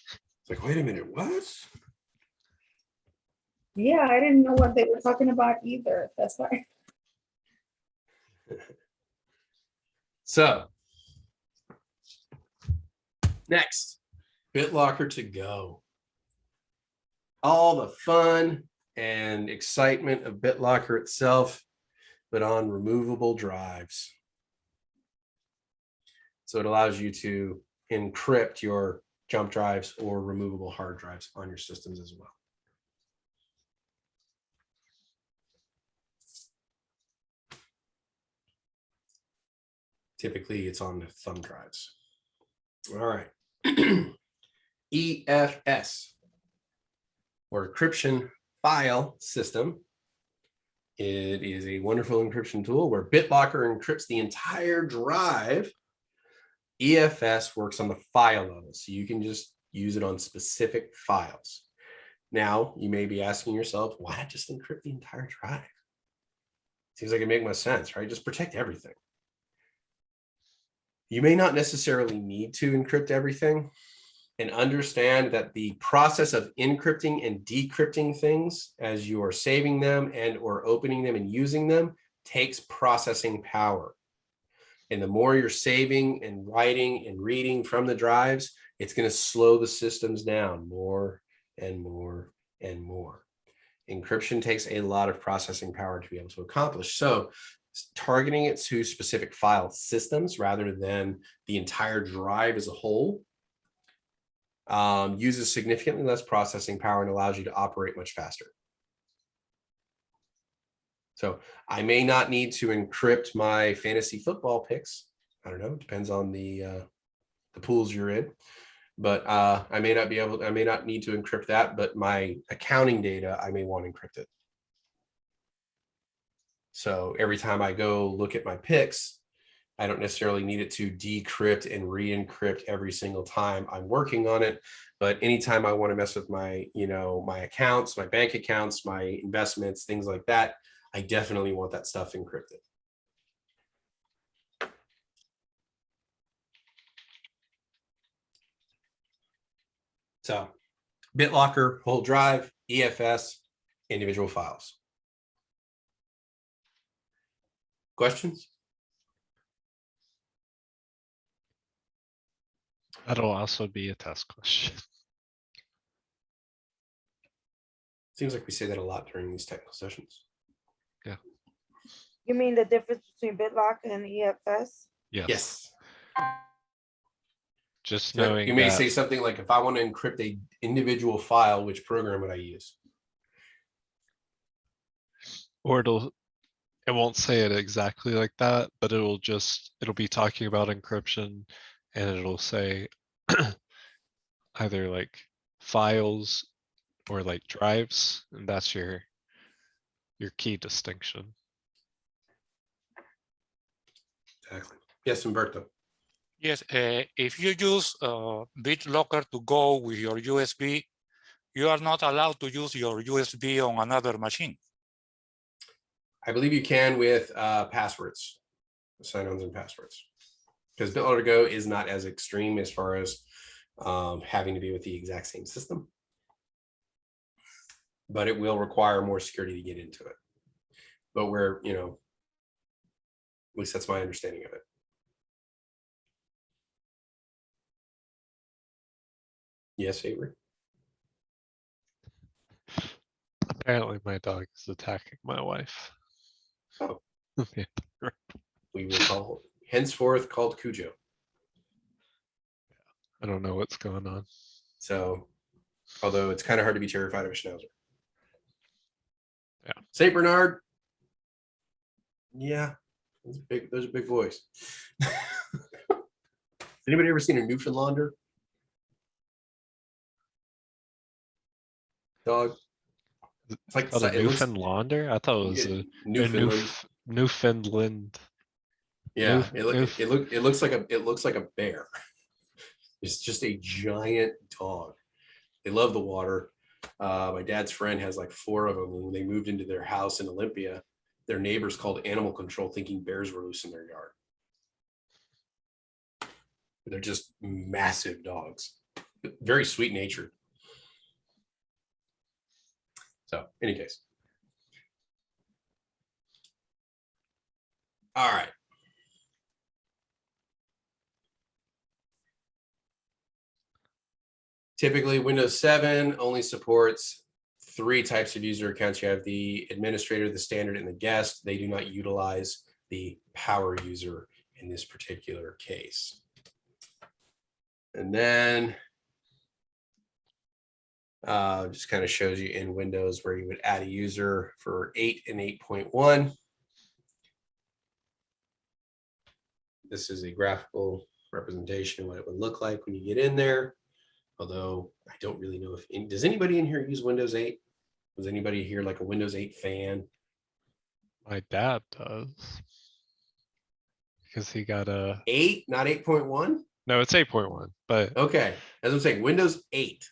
like, wait a minute, what? Yeah, I didn't know what they were talking about either. That's why. So next, Bitlocker To Go. All the fun and excitement of Bitlocker itself, but on removable drives. So it allows you to encrypt your jump drives or removable hard drives on your systems as well. Typically, it's on the thumb drives. All right. EFS, or Encryption File System. It is a wonderful encryption tool where BitLocker encrypts the entire drive. EFS works on the file level, so you can just use it on specific files. Now, you may be asking yourself, why not just encrypt the entire drive? Seems like it makes much sense, right? Just protect everything. You may not necessarily need to encrypt everything, and understand that the process of encrypting and decrypting things as you are saving them and or opening them and using them takes processing power. And the more you're saving and writing and reading from the drives, it's going to slow the systems down more and more and more. Encryption takes a lot of processing power to be able to accomplish. So targeting it to specific file systems rather than the entire drive as a whole uses significantly less processing power and allows you to operate much faster. So I may not need to encrypt my fantasy football picks. I don't know, it depends on the pools you're in. But I may not need to encrypt that, but my accounting data, I may want encrypted. So every time I go look at my picks, I don't necessarily need it to decrypt and re-encrypt every single time I'm working on it. But anytime I want to mess with my, my accounts, my bank accounts, my investments, things like that, I definitely want that stuff encrypted. So BitLocker, whole drive, EFS, individual files. Questions? That'll also be a test question. Seems like we say that a lot during these technical sessions. Yeah. You mean the difference between BitLocker and EFS? Yes. Just So knowing you may that, say something like, if I want to encrypt a individual file, which program would I use? or it won't say it exactly like that, but it'll be talking about encryption, and it'll say either like files or like drives, and that's your key distinction. Exactly. Yes, Umberto. Yes, if you use BitLocker To Go with your USB, you are not allowed to use your USB on another machine. I believe you can with passwords, sign-ons and passwords, because BitLocker To Go is not as extreme as far as having to be with the exact same system, but it will require more security to get into it. But at least that's my understanding of it. Yes, Avery. Apparently my dog is attacking my wife. Oh. Yeah. We will call henceforth called Cujo. I don't know what's going on. So, although it's kind of hard to be terrified of a schnauzer. Yeah. Saint Bernard. Yeah, those are big boys. Anybody ever seen a Newfoundlander dog? It's like Oh, the it looks Newfoundlander? I thought it was a Newfoundland. Newfoundland. Yeah, Newf- it looks like a bear. It's just a giant dog. They love the water. My dad's friend has like 4 of them. When they moved into their house in Olympia, their neighbors called animal control thinking bears were loose in their yard. They're just massive dogs, very sweet natured. So, any case. All right. Typically, Windows 7 only supports 3 types of user accounts. You have the administrator, the standard, and the guest. They do not utilize the power user in this particular case. And then just kind of shows you in Windows where you would add a user for 8 and 8.1. This is a graphical representation of what it would look like when you get in there. Although I don't really know if, does anybody in here use Windows 8? Was anybody here like a Windows 8 fan? My dad does. Because he got a 8, not 8.1? no, it's 8.1, but Okay, as I'm saying, Windows 8.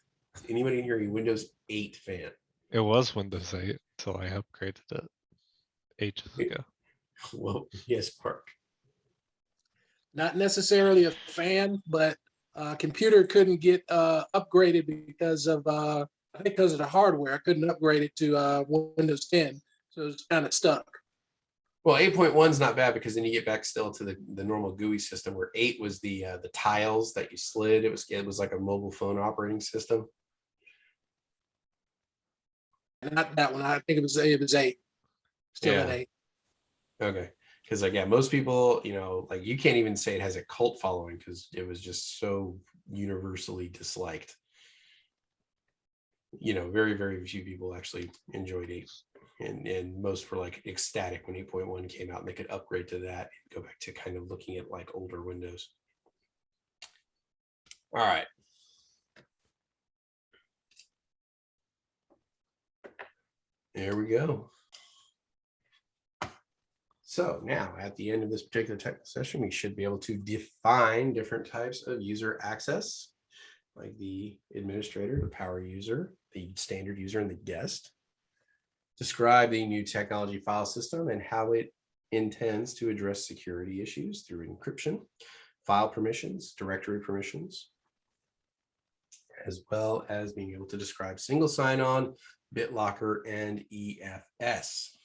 Anybody in here a Windows 8 fan? it was Windows 8 until I upgraded it ages ago. Well, yes, Park. Not necessarily a fan, but computer couldn't get upgraded because of I think because of the hardware. I couldn't upgrade it to Windows 10, so it's kind of stuck. Well, 8.1 is not bad because then you get back still to the normal GUI system, where 8 was the tiles that you slid. It was like a mobile phone operating system. Not that one. I think it was 8. Still Yeah. at 8. Okay. Because like, yeah, most people, like you can't even say it has a cult following because it was just so universally disliked. Very, very few people actually enjoyed 8. And most were like ecstatic when 8.1 came out and they could upgrade to that and go back to kind of looking at like older Windows. All right. There we go. So now at the end of this particular technical session, we should be able to define different types of user access, like the administrator, the power user, the standard user, and the guest. Describe the new technology file system and how it intends to address security issues through encryption, file permissions, directory permissions, as well as being able to describe single sign-on, BitLocker, and EFS.